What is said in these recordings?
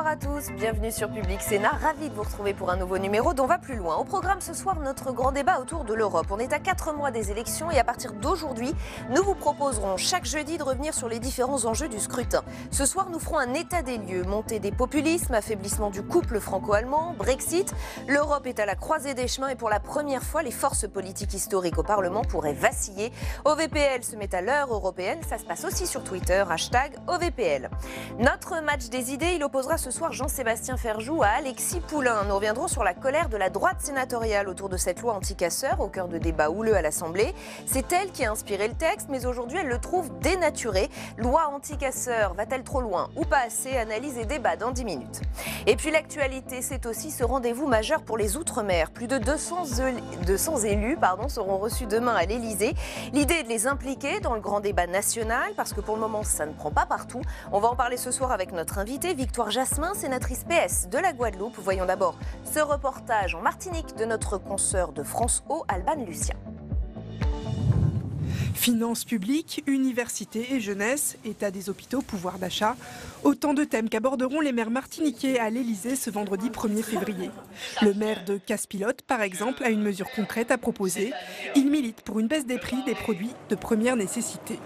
Bonsoir à tous, bienvenue sur Public Sénat. Ravi de vous retrouver pour un nouveau numéro dont on va plus loin. Au programme ce soir, notre grand débat autour de l'Europe. On est à 4 mois des élections et à partir d'aujourd'hui, nous vous proposerons chaque jeudi de revenir sur les différents enjeux du scrutin. Ce soir, nous ferons un état des lieux, montée des populismes, affaiblissement du couple franco-allemand, Brexit. L'Europe est à la croisée des chemins et pour la première fois, les forces politiques historiques au Parlement pourraient vaciller. OVPL se met à l'heure européenne, ça se passe aussi sur Twitter, #OVPL. Notre match des idées, il opposera ce soir Jean-Sébastien Ferjou à Alexis Poulain. Nous reviendrons sur la colère de la droite sénatoriale autour de cette loi anti-casseurs, au cœur de débats houleux à l'Assemblée. C'est elle qui a inspiré le texte, mais aujourd'hui elle le trouve dénaturé. Loi anti-casseurs, va-t-elle trop loin ou pas assez? Analyse et débat dans 10 minutes. Et puis l'actualité, c'est aussi ce rendez-vous majeur pour les Outre-mer. Plus de 200 élus seront reçus demain à l'Elysée. L'idée est de les impliquer dans le grand débat national, parce que pour le moment ça ne prend pas partout. On va en parler ce soir avec notre invitée, Victoire Jasmin, sénatrice PS de la Guadeloupe. Voyons d'abord ce reportage en Martinique de notre consoeur de France O, Alban Lucien. Finances publiques, universités et jeunesse, état des hôpitaux, pouvoir d'achat. Autant de thèmes qu'aborderont les maires martiniquais à l'Elysée ce vendredi 1er février. Le maire de Casse-Pilote, par exemple, a une mesure concrète à proposer. Il milite pour une baisse des prix des produits de première nécessité.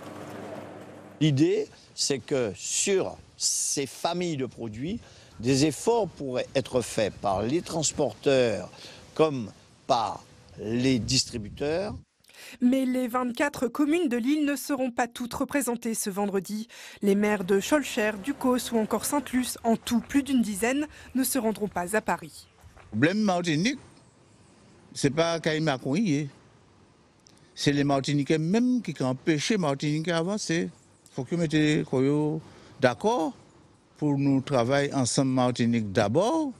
L'idée, c'est que sur ces familles de produits, des efforts pourraient être faits par les transporteurs comme par les distributeurs. Mais les 24 communes de l'île ne seront pas toutes représentées ce vendredi. Les maires de Cholcher, Ducos ou encore Sainte-Luce, en tout plus d'une dizaine, ne se rendront pas à Paris. Le problème Martinique, c'est pas Caïma Conillé. C'est les Martiniquais même qui ont empêché Martinique à avancer. Il faut que nous mettions d'accord pour nous travailler ensemble Martinique d'abord.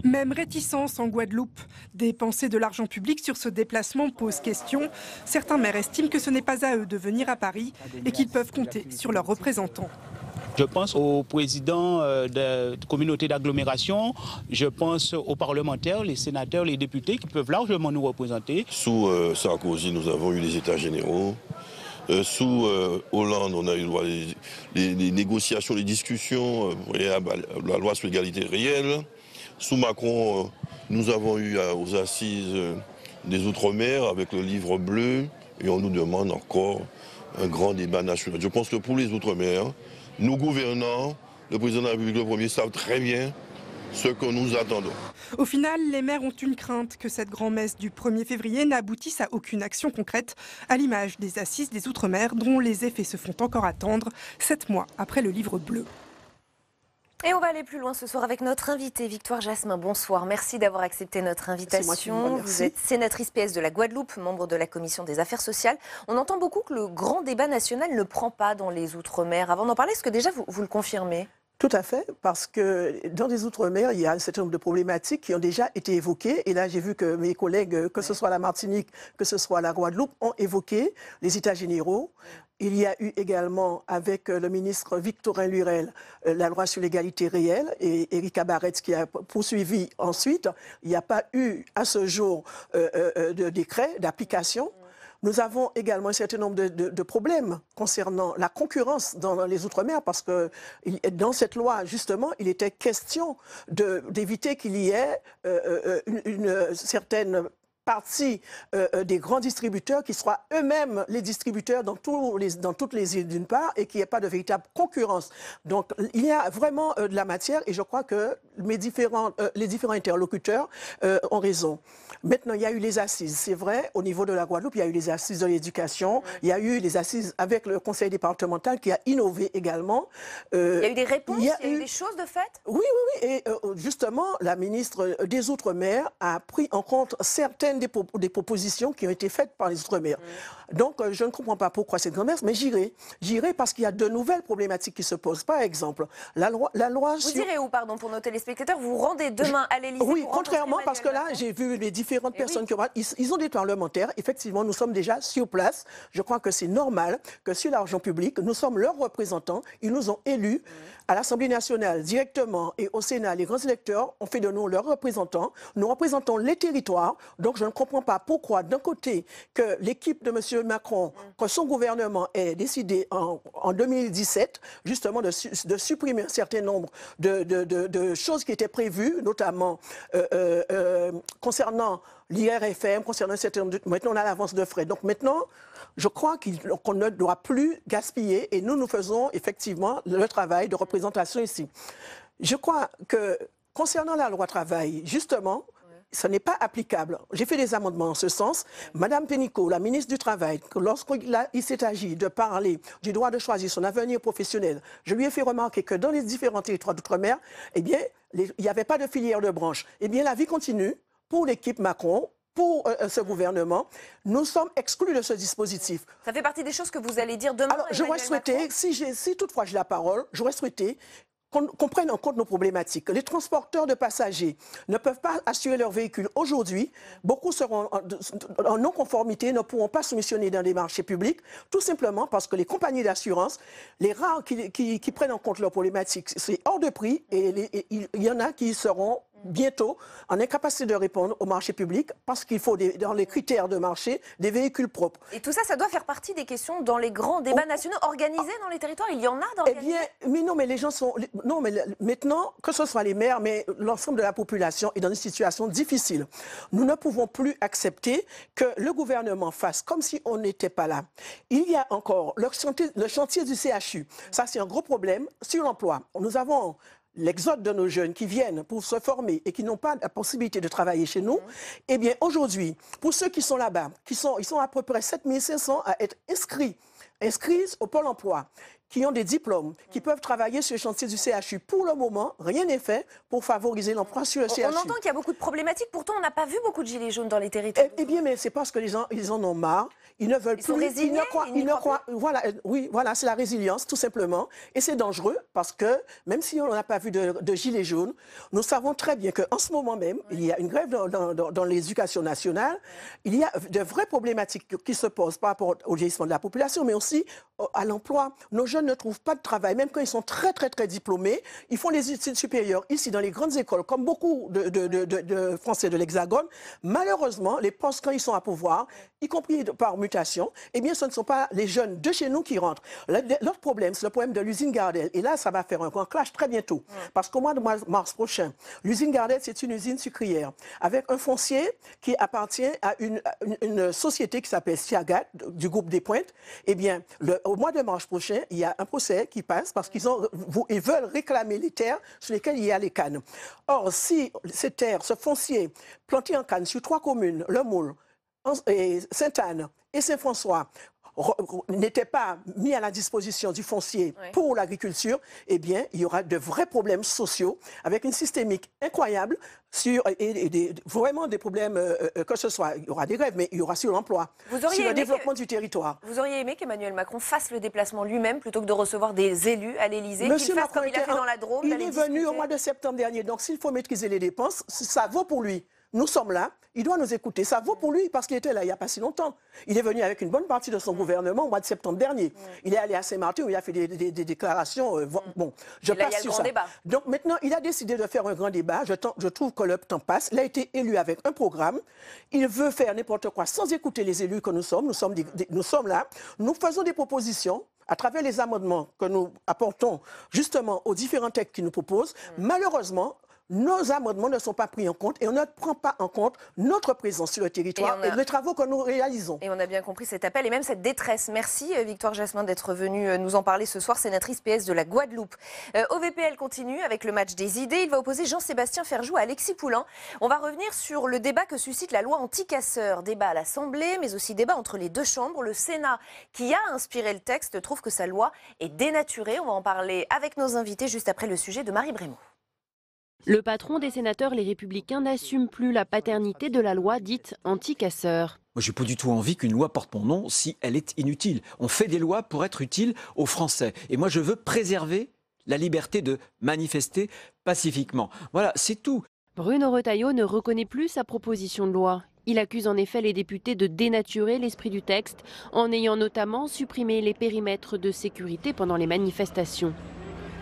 Même réticence en Guadeloupe. Dépenser de l'argent public sur ce déplacement pose question. Certains maires estiment que ce n'est pas à eux de venir à Paris et qu'ils peuvent compter sur leurs représentants. Je pense aux présidents de communautés d'agglomération, je pense aux parlementaires, les sénateurs, les députés qui peuvent largement nous représenter. Sous Sarkozy, nous avons eu les États généraux. Sous Hollande, on a eu les négociations, les discussions, la loi sur l'égalité réelle. Sous Macron, nous avons eu aux assises des Outre-mer avec le livre bleu et on nous demande encore un grand débat national. Je pense que pour les Outre-mer, nos gouvernants, le président de la République, le premier, savent très bien ce que nous attendons. Au final, les maires ont une crainte que cette grand-messe du 1er février n'aboutisse à aucune action concrète, à l'image des assises des Outre-mer dont les effets se font encore attendre 7 mois après le livre bleu. Et on va aller plus loin ce soir avec notre invitée, Victoire Jasmin. Bonsoir, merci d'avoir accepté notre invitation. Vous êtes sénatrice PS de la Guadeloupe, membre de la Commission des Affaires sociales. On entend beaucoup que le grand débat national ne prend pas dans les Outre-mer. Avant d'en parler, est-ce que déjà vous le confirmez ? Tout à fait, parce que dans les Outre-mer, il y a un certain nombre de problématiques qui ont déjà été évoquées. Et là, j'ai vu que mes collègues, que ce soit la Martinique, que ce soit la Guadeloupe, ont évoqué les États généraux. Il y a eu également, avec le ministre Victorin Lurel, la loi sur l'égalité réelle et Erika Barretz qui a poursuivi ensuite. Il n'y a pas eu à ce jour de décret d'application. Nous avons également un certain nombre de problèmes concernant la concurrence dans les Outre-mer parce que dans cette loi, justement, il était question d'éviter qu'il y ait une certaine partie des grands distributeurs qui soient eux-mêmes les distributeurs dans toutes les îles d'une part et qu'il n'y ait pas de véritable concurrence. Donc il y a vraiment de la matière et je crois que les différents interlocuteurs ont raison. Maintenant, il y a eu les assises. C'est vrai, au niveau de la Guadeloupe, il y a eu les assises de l'éducation. Il y a eu les assises avec le conseil départemental qui a innové également. Il y a eu des réponses, il y a eu des choses de fait? Oui. Et justement, la ministre des Outre-mer a pris en compte certaines des propositions qui ont été faites par les Outre-mer. Donc, je ne comprends pas pourquoi cette grand-messe, mais j'irai. J'irai parce qu'il y a de nouvelles problématiques qui se posent. Par exemple, la loi Vous irez où, pardon, pour nos téléspectateurs? Vous vous rendez demain à l'Élysée? Oui, contrairement, parce que là, j'ai vu les différentes personnes qui ont... Ils ont des parlementaires. Effectivement, nous sommes déjà sur place. Je crois que c'est normal que sur l'argent public, nous sommes leurs représentants. Ils nous ont élus. à l'Assemblée nationale directement et au Sénat, les grands électeurs ont fait de nous leurs représentants. Nous représentons les territoires. Donc je ne comprends pas pourquoi, d'un côté, que l'équipe de M. Macron, que son gouvernement ait décidé en 2017, justement, de supprimer un certain nombre de choses qui étaient prévues, notamment concernant l'IRFM, concernant un certain nombre de... Maintenant, on a l'avance de frais. Donc maintenant, je crois qu'on ne doit plus gaspiller et nous faisons effectivement le travail de représentation ici. Je crois que concernant la loi travail, justement, ce n'est pas applicable. J'ai fait des amendements en ce sens. Madame Pénicaud, la ministre du Travail, lorsqu'il s'est agi de parler du droit de choisir son avenir professionnel, je lui ai fait remarquer que dans les différents territoires d'outre-mer, eh bien, il n'y avait pas de filière de branche. Eh bien, la vie continue pour l'équipe Macron. Pour ce gouvernement, nous sommes exclus de ce dispositif. Ça fait partie des choses que vous allez dire demain. Alors, j'aurais souhaité, si toutefois j'ai la parole, j'aurais souhaité qu'on prenne en compte nos problématiques. Les transporteurs de passagers ne peuvent pas assurer leur véhicule aujourd'hui. Beaucoup seront en non-conformité, ne pourront pas soumissionner dans les marchés publics, tout simplement parce que les compagnies d'assurance, les rares qui prennent en compte leurs problématiques, c'est hors de prix et il y en a qui seront bientôt en incapacité de répondre au marché public parce qu'il faut, dans les critères de marché, des véhicules propres. Et tout ça, ça doit faire partie des questions dans les grands débats nationaux organisés dans les territoires. Il y en a d'organisés. Eh bien, mais non, mais les gens sont... Non, mais maintenant, que ce soit les maires, mais l'ensemble de la population est dans une situation difficile. Nous ne pouvons plus accepter que le gouvernement fasse comme si on n'était pas là. Il y a encore le chantier du CHU. Ça, c'est un gros problème sur l'emploi. Nous avons l'exode de nos jeunes qui viennent pour se former et qui n'ont pas la possibilité de travailler chez nous, eh bien aujourd'hui, pour ceux qui sont là-bas, ils sont à peu près 7500 à être inscrits au Pôle emploi, qui ont des diplômes, qui peuvent travailler sur le chantier du CHU. Pour le moment, rien n'est fait pour favoriser l'emploi sur le CHU. On entend qu'il y a beaucoup de problématiques, pourtant on n'a pas vu beaucoup de gilets jaunes dans les territoires. Eh bien, mais c'est parce que les gens, ils en ont marre. Ils ne veulent plus. Sont résignés, ils ne croient plus. Voilà, oui, voilà, c'est la résilience, tout simplement. Et c'est dangereux parce que, même si on n'a pas vu de gilets jaunes, nous savons très bien qu'en ce moment même, il y a une grève dans l'éducation nationale. Il y a de vraies problématiques qui se posent par rapport au vieillissement de la population, mais aussi à l'emploi. Nos jeunes ne trouvent pas de travail, même quand ils sont très, très, très diplômés. Ils font les études supérieures ici, dans les grandes écoles, comme beaucoup de Français de l'Hexagone. Malheureusement, les postes, quand ils sont à pouvoir, y compris par mutation, eh bien, ce ne sont pas les jeunes de chez nous qui rentrent. L'autre problème, c'est le problème de l'usine Gardel. Et là, ça va faire un grand clash très bientôt. Parce qu'au mois de mars prochain, l'usine Gardel, c'est une usine sucrière avec un foncier qui appartient à une société qui s'appelle Siagat, du groupe des Pointes. Eh bien, au mois de mars prochain, il y a un procès qui passe parce qu'ils veulent réclamer les terres sur lesquelles il y a les cannes. Or, si ces terres, ce foncier planté en canne sur 3 communes, Le Moule, Sainte-Anne et Saint-François, n'était pas mis à la disposition du foncier pour l'agriculture, eh bien, il y aura de vrais problèmes sociaux avec une systémique incroyable vraiment des problèmes, que ce soit, il y aura des grèves, mais il y aura sur l'emploi, sur le développement du territoire. Vous auriez aimé qu'Emmanuel Macron fasse le déplacement lui-même plutôt que de recevoir des élus à l'Élysée, qu'il fasse comme il a fait dans la Drôme. Il est venu au mois de septembre dernier, donc s'il faut maîtriser les dépenses, ça vaut pour lui. Nous sommes là, il doit nous écouter. Ça vaut pour lui parce qu'il était là il n'y a pas si longtemps. Il est venu avec une bonne partie de son gouvernement au mois de septembre dernier. Il est allé à Saint-Martin où il a fait des déclarations. Bon, je passe sur ça. Débat. Donc maintenant, il a décidé de faire un grand débat. Je trouve que le temps passe. Il a été élu avec un programme. Il veut faire n'importe quoi sans écouter les élus que nous sommes. Nous sommes là. Nous faisons des propositions à travers les amendements que nous apportons justement aux différents textes qu'il nous propose. Malheureusement, nos amendements ne sont pas pris en compte et on ne prend pas en compte notre présence sur le territoire et les travaux que nous réalisons. Et on a bien compris cet appel et même cette détresse. Merci Victoire Jasmin d'être venue nous en parler ce soir, sénatrice PS de la Guadeloupe. OVPL continue avec le match des idées. Il va opposer Jean-Sébastien Ferjou à Alexis Poulain. On va revenir sur le débat que suscite la loi anti-casseurs. Débat à l'Assemblée, mais aussi débat entre les deux chambres. Le Sénat, qui a inspiré le texte, trouve que sa loi est dénaturée. On va en parler avec nos invités juste après le sujet de Marie Brémaud. Le patron des sénateurs Les Républicains n'assume plus la paternité de la loi dite anti-casseurs. Moi, je n'ai pas du tout envie qu'une loi porte mon nom si elle est inutile. On fait des lois pour être utiles aux Français. Et moi, je veux préserver la liberté de manifester pacifiquement. Voilà, c'est tout. Bruno Retailleau ne reconnaît plus sa proposition de loi. Il accuse en effet les députés de dénaturer l'esprit du texte, en ayant notamment supprimé les périmètres de sécurité pendant les manifestations.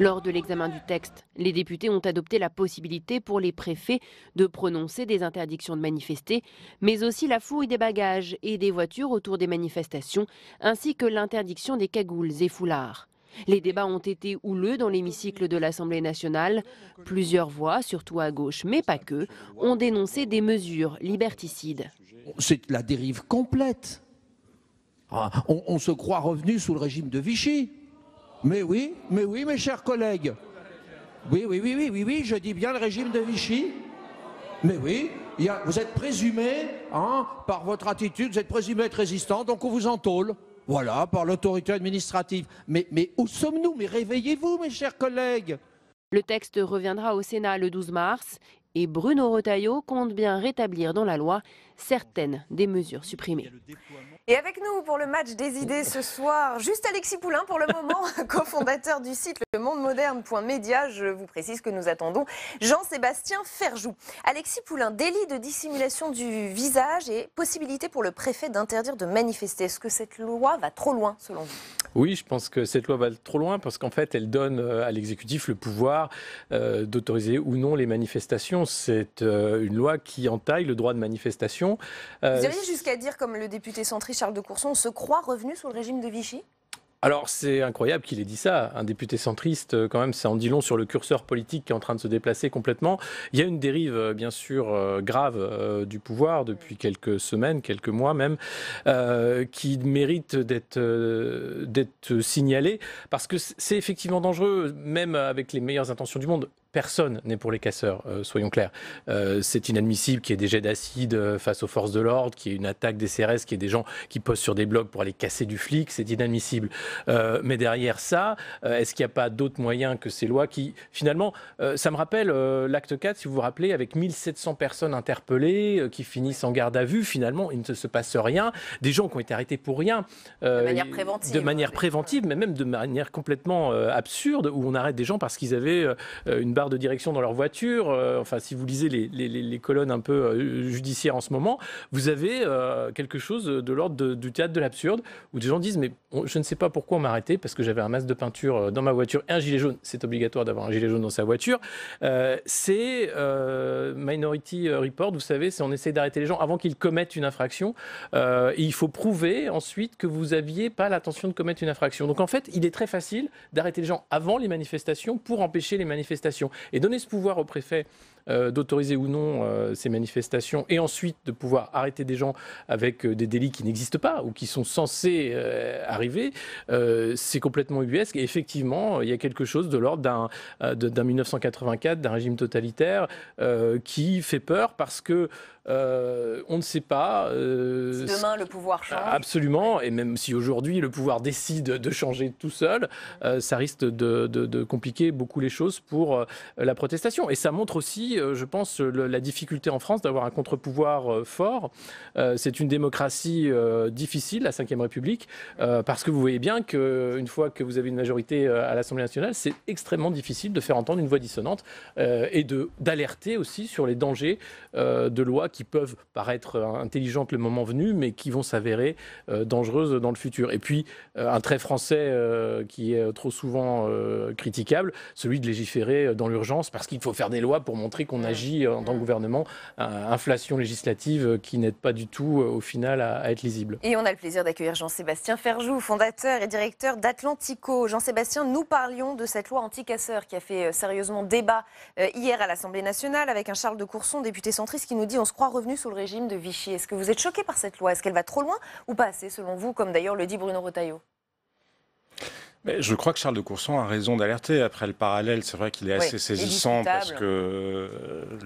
Lors de l'examen du texte, les députés ont adopté la possibilité pour les préfets de prononcer des interdictions de manifester, mais aussi la fouille des bagages et des voitures autour des manifestations, ainsi que l'interdiction des cagoules et foulards. Les débats ont été houleux dans l'hémicycle de l'Assemblée nationale. Plusieurs voix, surtout à gauche, mais pas que, ont dénoncé des mesures liberticides. C'est la dérive complète. On se croit revenu sous le régime de Vichy. Mais oui, mes chers collègues. Oui, je dis bien le régime de Vichy. Mais oui, vous êtes présumé, par votre attitude, vous êtes présumé être résistant, donc on vous entôle. Voilà, par l'autorité administrative. Mais où sommes-nous? Mais réveillez-vous, mes chers collègues. Le texte reviendra au Sénat le 12 mars et Bruno Retailleau compte bien rétablir dans la loi certaines des mesures supprimées. Et avec nous pour le match des idées ce soir, juste Alexis Poulain pour le moment, cofondateur du site lemondemoderne.media. Je vous précise que nous attendons Jean-Sébastien Ferjou. Alexis Poulain, délit de dissimulation du visage et possibilité pour le préfet d'interdire de manifester. Est-ce que cette loi va trop loin selon vous ? Oui, je pense que cette loi va trop loin parce qu'en fait, elle donne à l'exécutif le pouvoir d'autoriser ou non les manifestations. C'est une loi qui entaille le droit de manifestation. Vous iriez jusqu'à dire, comme le député centriste Charles de Courson, on se croit revenu sous le régime de Vichy ? Alors, c'est incroyable qu'il ait dit ça. Un député centriste, quand même, ça en dit long sur le curseur politique qui est en train de se déplacer complètement. Il y a une dérive, bien sûr, grave du pouvoir depuis quelques semaines, quelques mois même, qui mérite d'être signalée parce que c'est effectivement dangereux, même avec les meilleures intentions du monde. Personne n'est pour les casseurs, soyons clairs. C'est inadmissible qu'il y ait des jets d'acide face aux forces de l'ordre, qu'il y ait une attaque des CRS, qu'il y ait des gens qui posent sur des blocs pour aller casser du flic, c'est inadmissible. Mais derrière ça, est-ce qu'il n'y a pas d'autres moyens que ces lois qui, finalement, ça me rappelle l'acte 4, si vous vous rappelez, avec 1700 personnes interpellées qui finissent en garde à vue, finalement, il ne se passe rien. Des gens qui ont été arrêtés pour rien. De manière préventive. De manière préventive, mais même de manière complètement absurde, où on arrête des gens parce qu'ils avaient une barre de direction dans leur voiture. Enfin, si vous lisez les colonnes un peu judiciaires en ce moment, vous avez quelque chose de l'ordre du théâtre de l'absurde, où des gens disent mais je ne sais pas pourquoi on m'a arrêté, parce que j'avais un masque de peinture dans ma voiture et un gilet jaune. C'est obligatoire d'avoir un gilet jaune dans sa voiture. C'est Minority Report, vous savez, c'est on essaie d'arrêter les gens avant qu'ils commettent une infraction. Et il faut prouver ensuite que vous n'aviez pas l'intention de commettre une infraction. Donc en fait, il est très facile d'arrêter les gens avant les manifestations pour empêcher les manifestations. Et donner ce pouvoir au préfet d'autoriser ou non ces manifestations et ensuite de pouvoir arrêter des gens avec des délits qui n'existent pas ou qui sont censés arriver, c'est complètement ubuesque. Et effectivement, il y a quelque chose de l'ordre d'un 1984, d'un régime totalitaire qui fait peur parce que on ne sait pas. Si demain le pouvoir change. Absolument, et même si aujourd'hui le pouvoir décide de changer tout seul, ça risque de compliquer beaucoup les choses pour la protestation. Et ça montre aussi, je pense, la difficulté en France d'avoir un contre-pouvoir fort. C'est une démocratie difficile, la Ve République, parce que vous voyez bien qu'une fois que vous avez une majorité à l'Assemblée nationale, c'est extrêmement difficile de faire entendre une voix dissonante et d'alerter aussi sur les dangers de lois qui peuvent paraître intelligentes le moment venu, mais qui vont s'avérer dangereuses dans le futur. Et puis, un trait français qui est trop souvent critiquable, celui de légiférer dans l'urgence, parce qu'il faut faire des lois pour montrer qu'on agit en tant que gouvernement. Inflation législative qui n'aide pas du tout, au final, à être lisible. Et on a le plaisir d'accueillir Jean-Sébastien Ferjou, fondateur et directeur d'Atlantico. Jean-Sébastien, nous parlions de cette loi anti-casseurs qui a fait sérieusement débat hier à l'Assemblée nationale avec un Charles de Courson, député centriste, qui nous dit on se croit revenu sous le régime de Vichy. Est-ce que vous êtes choqué par cette loi? Est-ce qu'elle va trop loin ou pas assez, selon vous, comme d'ailleurs le dit Bruno Retailleau? Mais je crois que Charles de Courson a raison d'alerter. Après, le parallèle, c'est vrai qu'il est assez saisissant parce que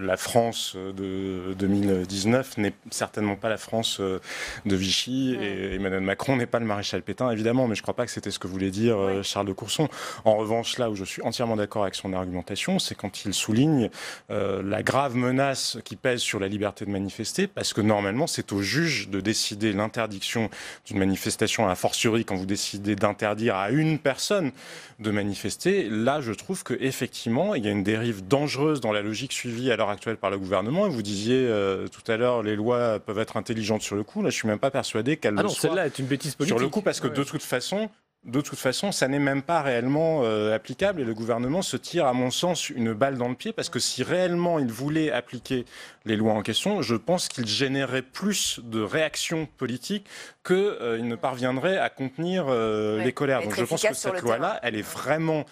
la France de 2019 n'est certainement pas la France de Vichy et Emmanuel Macron n'est pas le maréchal Pétain, évidemment, mais je ne crois pas que c'était ce que voulait dire Charles de Courson. En revanche, là où je suis entièrement d'accord avec son argumentation, c'est quand il souligne la grave menace qui pèse sur la liberté de manifester, parce que normalement, c'est au juge de décider l'interdiction d'une manifestation, a fortiori quand vous décidez d'interdire à une personne de manifester. Là, je trouve qu'effectivement, il y a une dérive dangereuse dans la logique suivie à l'heure actuelle par le gouvernement. Vous disiez tout à l'heure, les lois peuvent être intelligentes sur le coup. Là, je ne suis même pas persuadé qu'elles le soient. Celle-là est une bêtise politique. Sur le coup, parce que de toute façon, de toute façon, ça n'est même pas réellement applicable et le gouvernement se tire, à mon sens, une balle dans le pied parce que si réellement il voulait appliquer les lois en question, je pense qu'il générerait plus de réactions politiques qu'il ne parviendrait à contenir les colères. Donc je pense que cette loi-là, elle est vraiment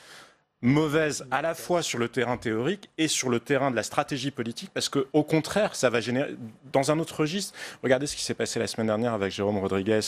mauvaise à la fois sur le terrain théorique et sur le terrain de la stratégie politique, parce qu'au contraire, ça va générer, dans un autre registre, regardez ce qui s'est passé la semaine dernière avec Jérôme Rodriguez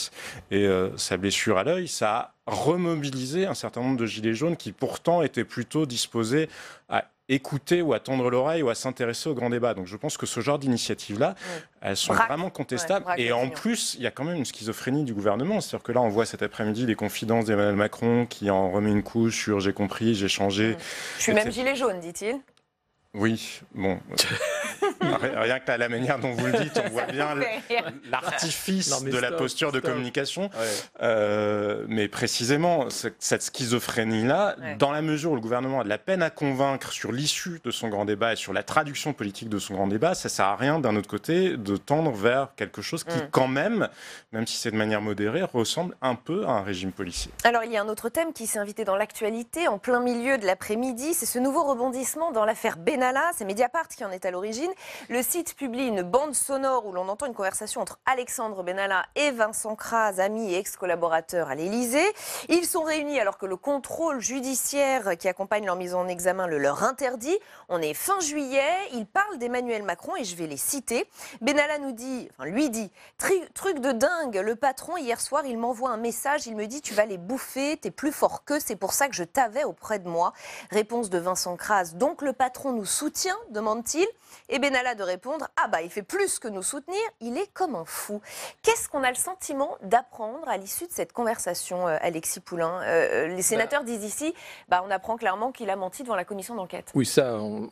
et sa blessure à l'œil, ça a remobilisé un certain nombre de gilets jaunes qui pourtant étaient plutôt disposés à écouter ou à tendre l'oreille ou à s'intéresser au grand débat. Donc je pense que ce genre d'initiatives-là, elles sont vraiment contestables. Et en plus, il y a quand même une schizophrénie du gouvernement. C'est-à-dire que là, on voit cet après-midi les confidences d'Emmanuel Macron qui en remet une couche sur « j'ai compris, j'ai changé ». Je suis même gilet jaune, dit-il. Oui, bon. Rien que la manière dont vous le dites, on voit bien l'artifice de la posture de communication. Mais précisément, cette schizophrénie-là, dans la mesure où le gouvernement a de la peine à convaincre sur l'issue de son grand débat et sur la traduction politique de son grand débat, ça ne sert à rien, d'un autre côté, de tendre vers quelque chose qui, quand même si c'est de manière modérée, ressemble un peu à un régime policier. Alors, il y a un autre thème qui s'est invité dans l'actualité, en plein milieu de l'après-midi, c'est ce nouveau rebondissement dans l'affaire Benalla. C'est Mediapart qui en est à l'origine. Le site publie une bande sonore où l'on entend une conversation entre Alexandre Benalla et Vincent Kras, amis et ex-collaborateurs à l'Élysée. Ils sont réunis alors que le contrôle judiciaire qui accompagne leur mise en examen le leur interdit. On est fin juillet, ils parlent d'Emmanuel Macron et je vais les citer. Benalla lui dit « Truc de dingue, le patron hier soir il m'envoie un message, il me dit tu vas les bouffer, t'es plus fort qu'eux, c'est pour ça que je t'avais auprès de moi ». Réponse de Vincent Kras, donc le patron nous soutient, demande-t-il. Et Benalla de répondre « Ah bah il fait plus que nous soutenir, il est comme un fou ». Qu'est-ce qu'on a le sentiment d'apprendre à l'issue de cette conversation, Alexis Poulain ? Les sénateurs disent ici, on apprend clairement qu'il a menti devant la commission d'enquête. Oui, ça, on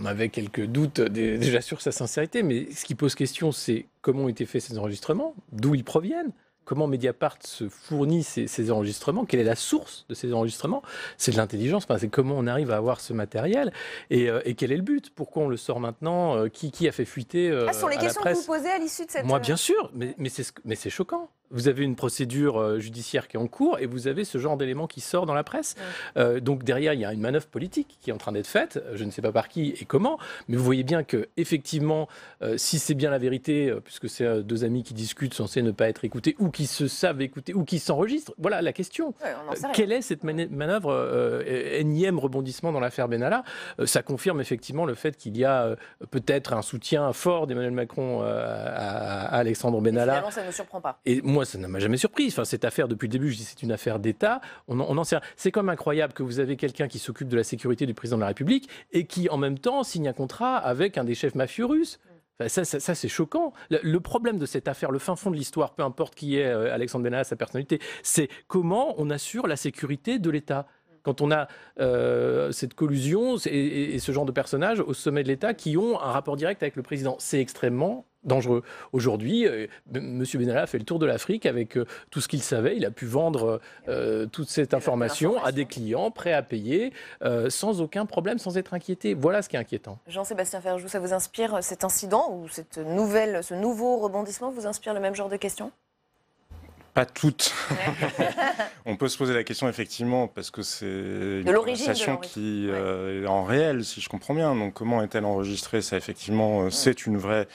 avait quelques doutes déjà sur sa sincérité, mais ce qui pose question, c'est comment ont été faits ces enregistrements, d'où ils proviennent. Comment Mediapart se fournit ces enregistrements, quelle est la source de ces enregistrements? C'est de l'intelligence, c'est comment on arrive à avoir ce matériel et quel est le but? Pourquoi on le sort maintenant? Qui a fait fuiter à la presse? Ce sont les questions que vous posez à l'issue de cette... Moi, bien sûr, mais c'est choquant. Vous avez une procédure judiciaire qui est en cours et vous avez ce genre d'éléments qui sort dans la presse. Donc derrière, il y a une manœuvre politique qui est en train d'être faite. Je ne sais pas par qui et comment, mais vous voyez bien que effectivement, si c'est bien la vérité, puisque c'est deux amis qui discutent censés ne pas être écoutés ou qui se savent écouter ou qui s'enregistrent, voilà la question. Quelle est cette manœuvre énième rebondissement dans l'affaire Benalla? Ça confirme effectivement le fait qu'il y a peut-être un soutien fort d'Emmanuel Macron à Alexandre Benalla. Finalement, ça ne nous surprend pas. Et moi, ça ne m'a jamais surpris. Enfin, cette affaire, depuis le début, je dis c'est une affaire d'État. On en sait. C'est quand même incroyable que vous avez quelqu'un qui s'occupe de la sécurité du président de la République et qui, en même temps, signe un contrat avec un des chefs mafieux russes. Enfin, ça c'est choquant. Le problème de cette affaire, le fin fond de l'histoire, peu importe qui est Alexandre Benalla, sa personnalité, c'est comment on assure la sécurité de l'État. Quand on a cette collusion et ce genre de personnages au sommet de l'État qui ont un rapport direct avec le président, c'est extrêmement dangereux. Aujourd'hui, M. Benalla a fait le tour de l'Afrique avec tout ce qu'il savait. Il a pu vendre toute cette information à des clients prêts à payer sans aucun problème, sans être inquiété. Voilà ce qui est inquiétant. Jean-Sébastien Ferjou, ça vous inspire cet incident ou ce nouveau rebondissement vous inspire le même genre de questions? Pas toutes. On peut se poser la question effectivement parce que c'est une conversation qui est en réel, si je comprends bien. Donc comment est-elle enregistrée? Ça effectivement, c'est une vraie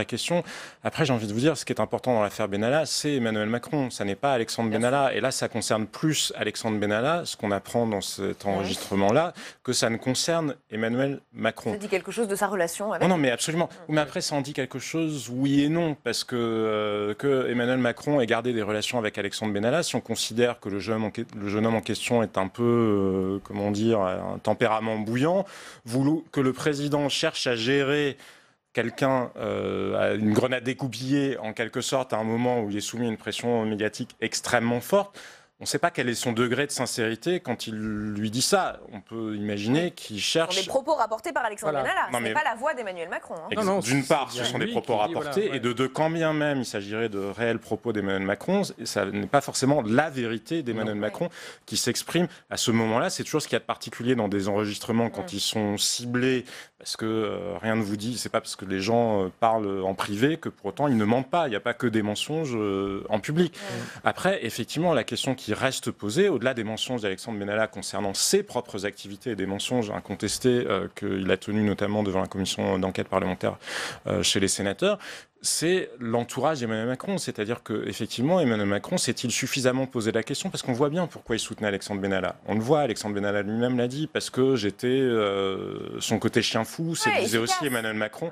question. Après, j'ai envie de vous dire, ce qui est important dans l'affaire Benalla, c'est Emmanuel Macron. Ça n'est pas Alexandre Benalla. Et là, ça concerne plus Alexandre Benalla, ce qu'on apprend dans cet enregistrement-là, que ça ne concerne Emmanuel Macron. Ça dit quelque chose de sa relation avec... Non, mais absolument. Mais après, ça en dit quelque chose, oui et non, parce que Emmanuel Macron ait gardé des relations avec Alexandre Benalla, si on considère que le jeune homme en question est un peu, comment dire, un tempérament bouillant, que le président cherche à gérer quelqu'un à une grenade découpillée, en quelque sorte, à un moment où il est soumis à une pression médiatique extrêmement forte, on ne sait pas quel est son degré de sincérité quand il lui dit ça. On peut imaginer qu'il cherche... Ce sont des propos rapportés par Alexandre Benalla. Ce n'est pas la voix d'Emmanuel Macron. D'une part, ce sont des propos rapportés, et de deux, quand bien même il s'agirait de réels propos d'Emmanuel Macron, ça n'est pas forcément la vérité d'Emmanuel Macron qui s'exprime à ce moment-là. C'est toujours ce qu'il y a de particulier dans des enregistrements quand ils sont ciblés, parce que rien ne vous dit, c'est pas parce que les gens parlent en privé que pour autant ils ne mentent pas. Il n'y a pas que des mensonges en public. Après, effectivement, la question qui qui reste posée, au-delà des mensonges d'Alexandre Benalla concernant ses propres activités et des mensonges incontestés qu'il a tenus notamment devant la commission d'enquête parlementaire chez les sénateurs, c'est l'entourage d'Emmanuel Macron. C'est-à-dire qu'effectivement, Emmanuel Macron s'est-il suffisamment posé la question, parce qu'on voit bien pourquoi il soutenait Alexandre Benalla. On le voit, Alexandre Benalla lui-même l'a dit, parce que j'étais son côté chien fou, c'est disait aussi Emmanuel Macron.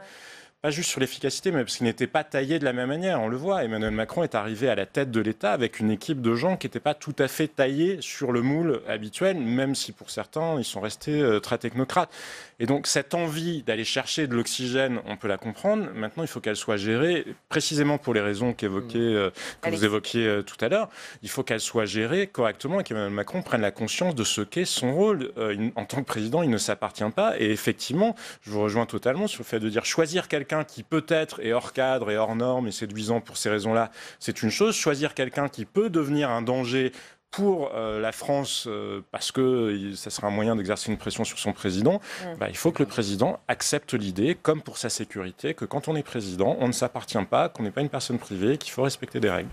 Pas juste sur l'efficacité, mais parce qu'il n'était pas taillé de la même manière. On le voit, Emmanuel Macron est arrivé à la tête de l'État avec une équipe de gens qui n'étaient pas tout à fait taillés sur le moule habituel, même si pour certains, ils sont restés très technocrates. Et donc cette envie d'aller chercher de l'oxygène, on peut la comprendre. Maintenant, il faut qu'elle soit gérée, précisément pour les raisons que vous évoquiez tout à l'heure, il faut qu'elle soit gérée correctement et qu'Emmanuel Macron prenne la conscience de ce qu'est son rôle. En tant que président, il ne s'appartient pas. Et effectivement, je vous rejoins totalement sur le fait de dire choisir quelqu'un qui peut-être est hors cadre et hors norme et séduisant pour ces raisons-là, c'est une chose. Choisir quelqu'un qui peut devenir un danger pour la France, parce que ça sera un moyen d'exercer une pression sur son président, il faut que le président accepte l'idée, comme pour sa sécurité, que quand on est président, on ne s'appartient pas, qu'on n'est pas une personne privée, qu'il faut respecter des règles.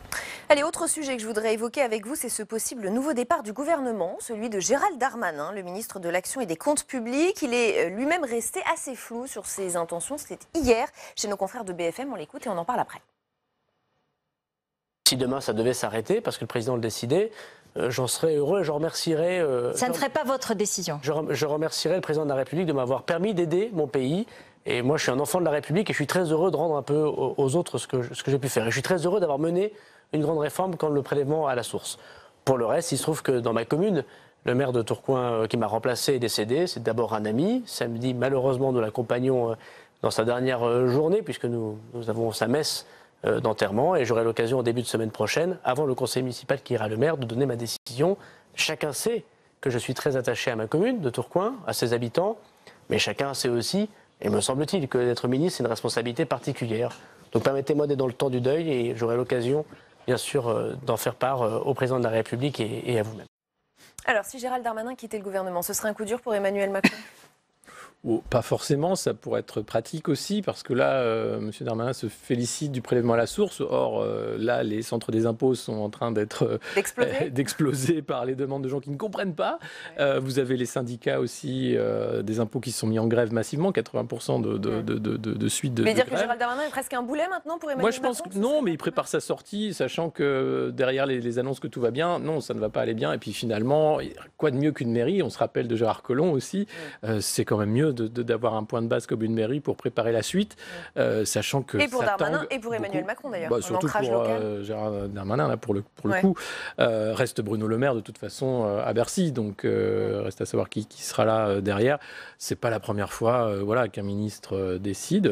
Allez, autre sujet que je voudrais évoquer avec vous, c'est ce possible nouveau départ du gouvernement, celui de Gérald Darmanin, le ministre de l'Action et des Comptes Publics. Il est lui-même resté assez flou sur ses intentions. C'était hier chez nos confrères de BFM. On l'écoute et on en parle après. Si demain ça devait s'arrêter, parce que le président le décidait, j'en serais heureux et je remercierais... Ça ne serait pas votre décision. Je remercierais le président de la République de m'avoir permis d'aider mon pays. Et moi, je suis un enfant de la République et je suis très heureux de rendre un peu aux autres ce que j'ai pu faire. Et je suis très heureux d'avoir mené une grande réforme comme le prélèvement à la source. Pour le reste, il se trouve que dans ma commune, le maire de Tourcoing qui m'a remplacé est décédé. C'est d'abord un ami. Samedi, malheureusement, nous l'accompagnons dans sa dernière journée, puisque nous avons sa messe d'enterrement, et j'aurai l'occasion au début de semaine prochaine, avant le conseil municipal qui ira le maire, de donner ma décision. Chacun sait que je suis très attaché à ma commune de Tourcoing, à ses habitants, mais chacun sait aussi, et me semble-t-il, que d'être ministre, c'est une responsabilité particulière. Donc permettez-moi d'être dans le temps du deuil, et j'aurai l'occasion, bien sûr, d'en faire part au président de la République et à vous-même. Alors, si Gérald Darmanin quittait le gouvernement, ce serait un coup dur pour Emmanuel Macron ? Pas forcément, ça pourrait être pratique aussi, parce que là, M. Darmanin se félicite du prélèvement à la source. Or, là, les centres des impôts sont en train d'exploser par les demandes de gens qui ne comprennent pas. Ouais. Vous avez les syndicats aussi des impôts qui se sont mis en grève massivement, 80% de suite de grève. Vous voulez dire que Gérald Darmanin est presque un boulet maintenant pour Emmanuel Macron ? Moi, je pense que non, mais il prépare sa sortie, sachant que derrière les annonces que tout va bien, non, ça ne va pas aller bien. Et puis finalement, quoi de mieux qu'une mairie ? On se rappelle de Gérard Collomb aussi. C'est quand même mieux d'avoir un point de base comme une mairie pour préparer la suite, sachant que... Et pour Darmanin et pour Emmanuel Macron d'ailleurs. Surtout pour Gérard Darmanin, là, pour le coup. Reste Bruno Le Maire de toute façon à Bercy, donc reste à savoir qui sera là derrière. C'est pas la première fois qu'un ministre décide,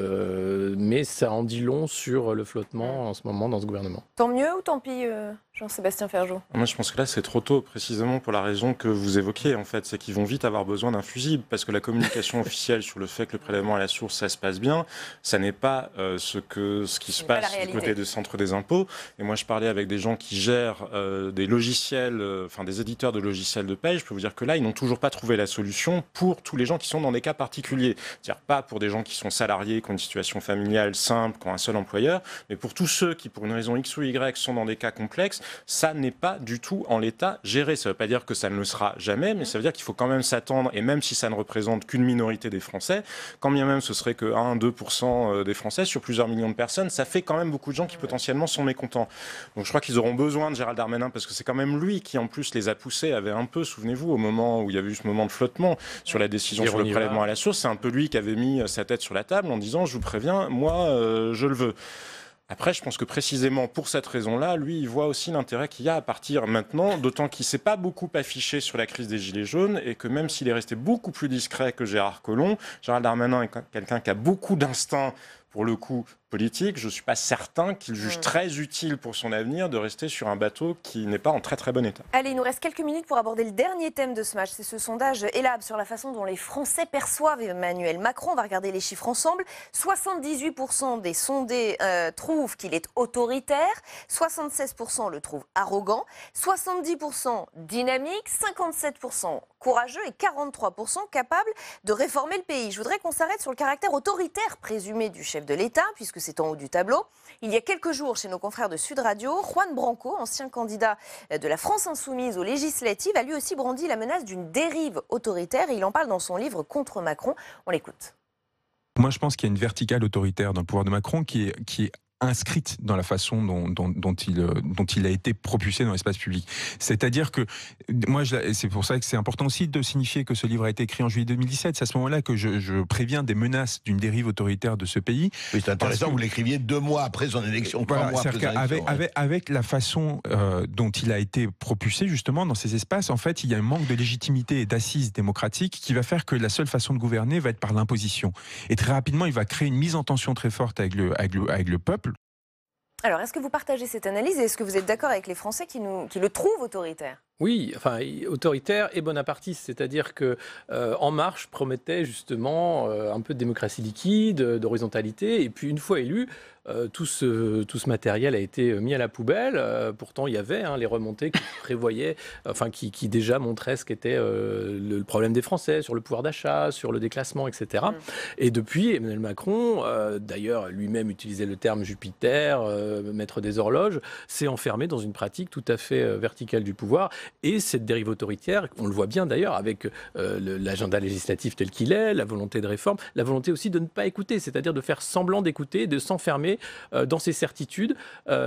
mais ça en dit long sur le flottement en ce moment dans ce gouvernement. Tant mieux ou tant pis, Jean-Sébastien Ferjot ? Moi, je pense que là, c'est trop tôt, précisément pour la raison que vous évoquiez, en fait. C'est qu'ils vont vite avoir besoin d'un fusible, parce que la communication officielle sur le fait que le prélèvement à la source, ça se passe bien, ça n'est pas ce qui se passe du côté des centres des impôts. Et moi, je parlais avec des gens qui gèrent des logiciels, des éditeurs de logiciels de paie. Je peux vous dire que là, ils n'ont toujours pas trouvé la solution pour tous les gens qui sont dans des cas particuliers. C'est-à-dire pas pour des gens qui sont salariés, qui ont une situation familiale simple, qui ont un seul employeur, mais pour tous ceux qui, pour une raison X ou Y, sont dans des cas complexes. Ça n'est pas du tout en l'état géré. Ça ne veut pas dire que ça ne le sera jamais, mais ça veut dire qu'il faut quand même s'attendre, et même si ça ne représente qu'une minorité des Français, quand bien même ce serait que 1-2% des Français sur plusieurs millions de personnes, ça fait quand même beaucoup de gens qui potentiellement sont mécontents. Donc je crois qu'ils auront besoin de Gérald Darmanin, parce que c'est quand même lui qui en plus les a poussés, avait un peu, souvenez-vous, au moment où il y avait eu ce moment de flottement sur la décision sur le prélèvement à la source, c'est un peu lui qui avait mis sa tête sur la table en disant « je vous préviens, moi je le veux ». Après, je pense que précisément pour cette raison-là, lui, il voit aussi l'intérêt qu'il y a à partir maintenant, d'autant qu'il ne s'est pas beaucoup affiché sur la crise des Gilets jaunes, et que même s'il est resté beaucoup plus discret que Gérard Collomb, Gérald Darmanin est quelqu'un qui a beaucoup d'instinct, pour le coup, politique. Je ne suis pas certain qu'il juge très utile pour son avenir de rester sur un bateau qui n'est pas en très très bon état. Allez, il nous reste quelques minutes pour aborder le dernier thème de ce match. C'est ce sondage ELAB sur la façon dont les Français perçoivent Emmanuel Macron. On va regarder les chiffres ensemble. 78% des sondés trouvent qu'il est autoritaire. 76% le trouvent arrogant. 70% dynamique. 57% courageux et 43% capables de réformer le pays. Je voudrais qu'on s'arrête sur le caractère autoritaire présumé du chef de l'État, puisque c'est en haut du tableau. Il y a quelques jours, chez nos confrères de Sud Radio, Juan Branco, ancien candidat de la France Insoumise aux législatives, a lui aussi brandi la menace d'une dérive autoritaire et il en parle dans son livre Contre Macron. On l'écoute. Moi, je pense qu'il y a une verticale autoritaire dans le pouvoir de Macron qui est inscrite dans la façon dont il a été propulsé dans l'espace public. C'est-à-dire que, moi, c'est pour ça que c'est important aussi de signifier que ce livre a été écrit en juillet 2017. C'est à ce moment-là que je préviens des menaces d'une dérive autoritaire de ce pays. Oui, c'est intéressant, vous l'écriviez 2 mois après son élection, 3 mois après son élection. Avec la façon dont il a été propulsé, justement, dans ces espaces, en fait, il y a un manque de légitimité et d'assises démocratiques qui va faire que la seule façon de gouverner va être par l'imposition. Et très rapidement, il va créer une mise en tension très forte avec le peuple. Alors, est-ce que vous partagez cette analyse et est-ce que vous êtes d'accord avec les Français qui le trouvent autoritaire ? Oui, enfin autoritaire et bonapartiste, c'est-à-dire que En Marche promettait justement un peu de démocratie liquide, d'horizontalité, et puis une fois élu, tout ce matériel a été mis à la poubelle. Pourtant, il y avait les remontées qui prévoyaient, qui déjà montraient ce qu'était le problème des Français sur le pouvoir d'achat, sur le déclassement, etc. Et depuis, Emmanuel Macron, d'ailleurs lui-même utilisait le terme Jupiter, maître des horloges, s'est enfermé dans une pratique tout à fait verticale du pouvoir. Et cette dérive autoritaire, on le voit bien d'ailleurs avec l'agenda législatif tel qu'il est, la volonté de réforme, la volonté aussi de ne pas écouter, c'est-à-dire de faire semblant d'écouter, de s'enfermer dans ses certitudes,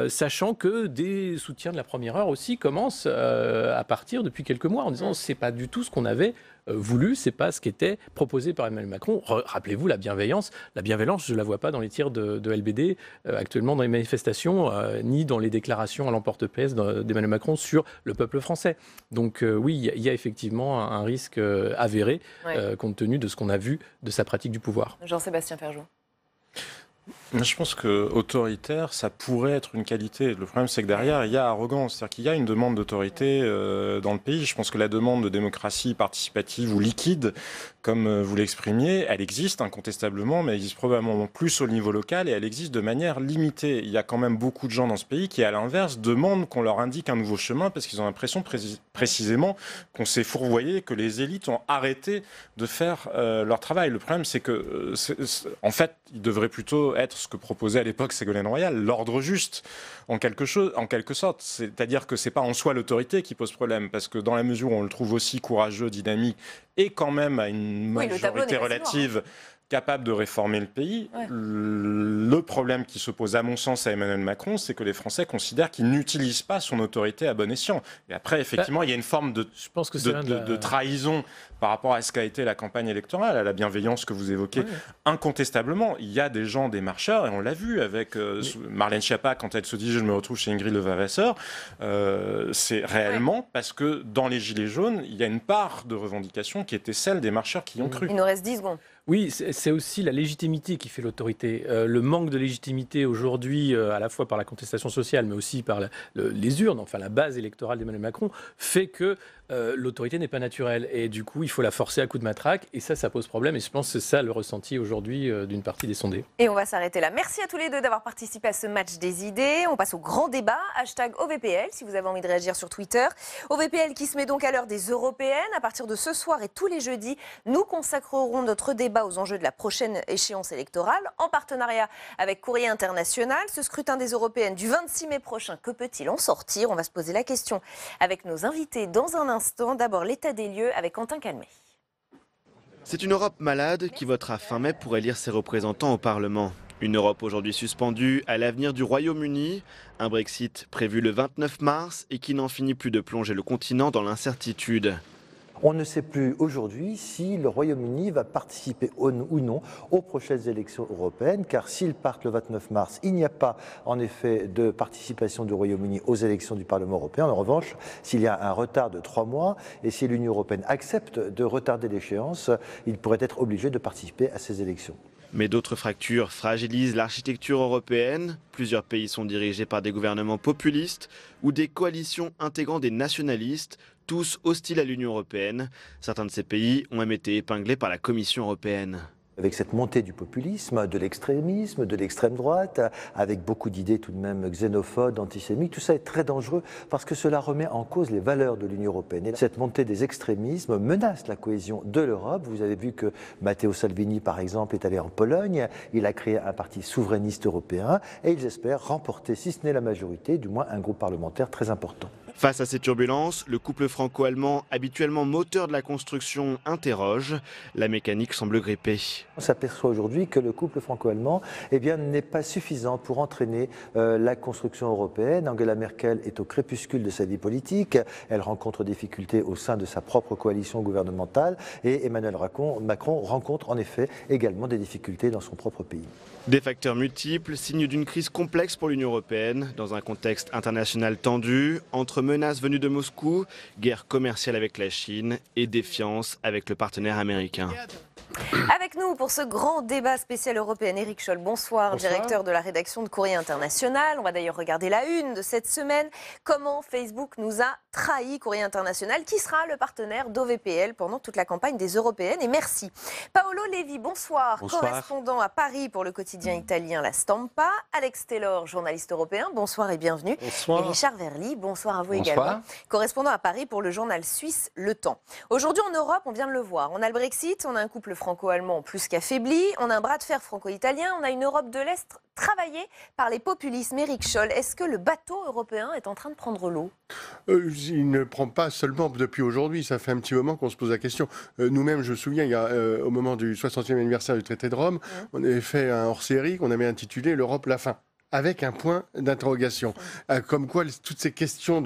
sachant que des soutiens de la première heure aussi commencent à partir depuis quelques mois en disant c'est pas du tout ce qu'on avait voulu, c'est pas ce qui était proposé par Emmanuel Macron. Rappelez-vous la bienveillance, je la vois pas dans les tirs de LBD actuellement dans les manifestations, ni dans les déclarations à l'emporte-pièce d'Emmanuel Macron sur le peuple français. Donc oui, il y a effectivement un risque avéré compte tenu de ce qu'on a vu de sa pratique du pouvoir. Jean-Sébastien Ferjou. Je pense que autoritaire, ça pourrait être une qualité. Le problème, c'est que derrière, il y a arrogance. C'est-à-dire qu'il y a une demande d'autorité dans le pays. Je pense que la demande de démocratie participative ou liquide, comme vous l'exprimiez, elle existe incontestablement, mais elle existe probablement plus au niveau local et elle existe de manière limitée. Il y a quand même beaucoup de gens dans ce pays qui, à l'inverse, demandent qu'on leur indique un nouveau chemin parce qu'ils ont l'impression précisément qu'on s'est fourvoyé, que les élites ont arrêté de faire leur travail. Le problème, c'est que, en fait, il devrait plutôt être ce que proposait à l'époque Ségolène Royal, l'ordre juste, en quelque sorte. C'est-à-dire que c'est pas en soi l'autorité qui pose problème, parce que dans la mesure où on le trouve aussi courageux, dynamique, et quand même à une majorité relative capable de réformer le pays, le problème qui se pose à mon sens à Emmanuel Macron, c'est que les Français considèrent qu'il n'utilise pas son autorité à bon escient. Et après, effectivement, il y a une forme de trahison par rapport à ce qu'a été la campagne électorale, à la bienveillance que vous évoquez. Incontestablement, il y a des gens, des marcheurs, et on l'a vu avec Marlène Schiappa, quand elle se dit « je me retrouve chez Ingrid Levavasseur », c'est réellement parce que dans les Gilets jaunes, il y a une part de revendication qui était celle des marcheurs qui y ont cru. Il nous reste 10 secondes. Oui, c'est aussi la légitimité qui fait l'autorité. Le manque de légitimité aujourd'hui, à la fois par la contestation sociale, mais aussi par les urnes, enfin la base électorale d'Emmanuel Macron, fait que l'autorité n'est pas naturelle. Et du coup, il faut la forcer à coups de matraque. Et ça pose problème. Et je pense que c'est ça le ressenti aujourd'hui d'une partie des sondés. Et on va s'arrêter là. Merci à tous les deux d'avoir participé à ce match des idées. On passe au grand débat. #OVPL, si vous avez envie de réagir sur Twitter. OVPL qui se met donc à l'heure des européennes. À partir de ce soir et tous les jeudis, nous consacrerons notre débat aux enjeux de la prochaine échéance électorale, en partenariat avec Courrier International. Ce scrutin des européennes du 26 mai prochain, que peut-il en sortir ? On va se poser la question avec nos invités dans un instant. D'abord, l'état des lieux avec Quentin Calmet. C'est une Europe malade qui votera fin mai pour élire ses représentants au Parlement. Une Europe aujourd'hui suspendue à l'avenir du Royaume-Uni, un Brexit prévu le 29 mars et qui n'en finit plus de plonger le continent dans l'incertitude. On ne sait plus aujourd'hui si le Royaume-Uni va participer ou non aux prochaines élections européennes, car s'ils partent le 29 mars, il n'y a pas en effet de participation du Royaume-Uni aux élections du Parlement européen. En revanche, s'il y a un retard de 3 mois et si l'Union européenne accepte de retarder l'échéance, il pourrait être obligé de participer à ces élections. Mais d'autres fractures fragilisent l'architecture européenne. Plusieurs pays sont dirigés par des gouvernements populistes ou des coalitions intégrant des nationalistes, tous hostiles à l'Union européenne. Certains de ces pays ont même été épinglés par la Commission européenne. Avec cette montée du populisme, de l'extrémisme, de l'extrême droite, avec beaucoup d'idées tout de même xénophobes, antisémites, tout ça est très dangereux parce que cela remet en cause les valeurs de l'Union européenne. Et cette montée des extrémismes menace la cohésion de l'Europe. Vous avez vu que Matteo Salvini, par exemple, est allé en Pologne. Il a créé un parti souverainiste européen et ils espèrent remporter, si ce n'est la majorité, du moins un groupe parlementaire très important. Face à ces turbulences, le couple franco-allemand, habituellement moteur de la construction, interroge. La mécanique semble grippée. On s'aperçoit aujourd'hui que le couple franco-allemand n'est pas suffisant pour entraîner la construction européenne. Angela Merkel est au crépuscule de sa vie politique. Elle rencontre des difficultés au sein de sa propre coalition gouvernementale. Et Emmanuel Macron rencontre en effet également des difficultés dans son propre pays. Des facteurs multiples, signe d'une crise complexe pour l'Union européenne, dans un contexte international tendu, entre menaces venues de Moscou, guerre commerciale avec la Chine et défiance avec le partenaire américain. Avec nous pour ce grand débat spécial européen, Éric Scholl, bonsoir, directeur de la rédaction de Courrier International. On va d'ailleurs regarder la une de cette semaine. Comment Facebook nous a trahi, Courrier International, qui sera le partenaire d'OVPL pendant toute la campagne des européennes. Et merci. Paolo Levi, bonsoir, correspondant à Paris pour le quotidien italien La Stampa. Alex Taylor, journaliste européen, bonsoir et bienvenue. Bonsoir. Et Richard Verly, bonsoir à vous également, correspondant à Paris pour le journal suisse Le Temps. Aujourd'hui en Europe, on vient de le voir, on a le Brexit, on a un couple franco-allemand plus qu'affaibli, on a un bras de fer franco-italien, on a une Europe de l'Est travaillée par les populismes. Éric Scholl, est-ce que le bateau européen est en train de prendre l'eau ? Il ne prend pas seulement depuis aujourd'hui, ça fait un petit moment qu'on se pose la question. Nous-mêmes, je me souviens, il y a, au moment du 60e anniversaire du traité de Rome, on avait fait un hors-série qu'on avait intitulé « L'Europe, la fin ». Avec un point d'interrogation. Comme quoi, toutes ces questions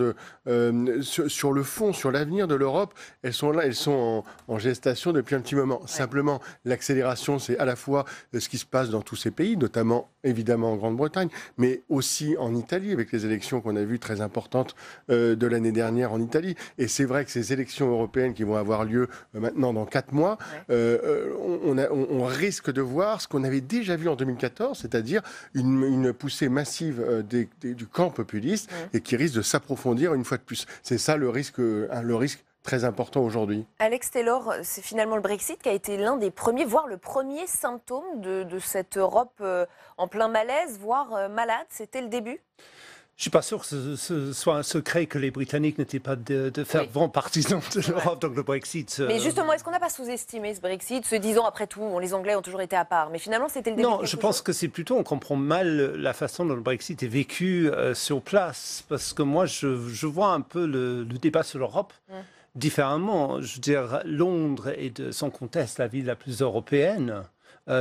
sur le fond, sur l'avenir de l'Europe, elles sont là, elles sont en gestation depuis un petit moment. Ouais. Simplement, l'accélération, c'est à la fois ce qui se passe dans tous ces pays, notamment évidemment en Grande-Bretagne, mais aussi en Italie, avec les élections qu'on a vues très importantes de l'année dernière en Italie. Et c'est vrai que ces élections européennes qui vont avoir lieu maintenant dans 4 mois, on risque de voir ce qu'on avait déjà vu en 2014, c'est-à-dire une poussée massive du camp populiste et qui risque de s'approfondir une fois de plus. C'est ça le risque très important aujourd'hui. Alex Taylor, c'est finalement le Brexit qui a été l'un des premiers, voire le premier symptôme de cette Europe en plein malaise, voire malade. C'était le début ? Je ne suis pas sûr que ce soit un secret que les Britanniques n'étaient pas de fervents partisans de l'Europe, donc le Brexit... Mais justement, est-ce qu'on n'a pas sous-estimé ce Brexit, se disant, après tout, les Anglais ont toujours été à part, mais finalement c'était le début. Non, je pense que c'est plutôt, on comprend mal la façon dont le Brexit est vécu sur place, parce que moi, je vois un peu le débat sur l'Europe différemment. Je veux dire, Londres est sans conteste la ville la plus européenne.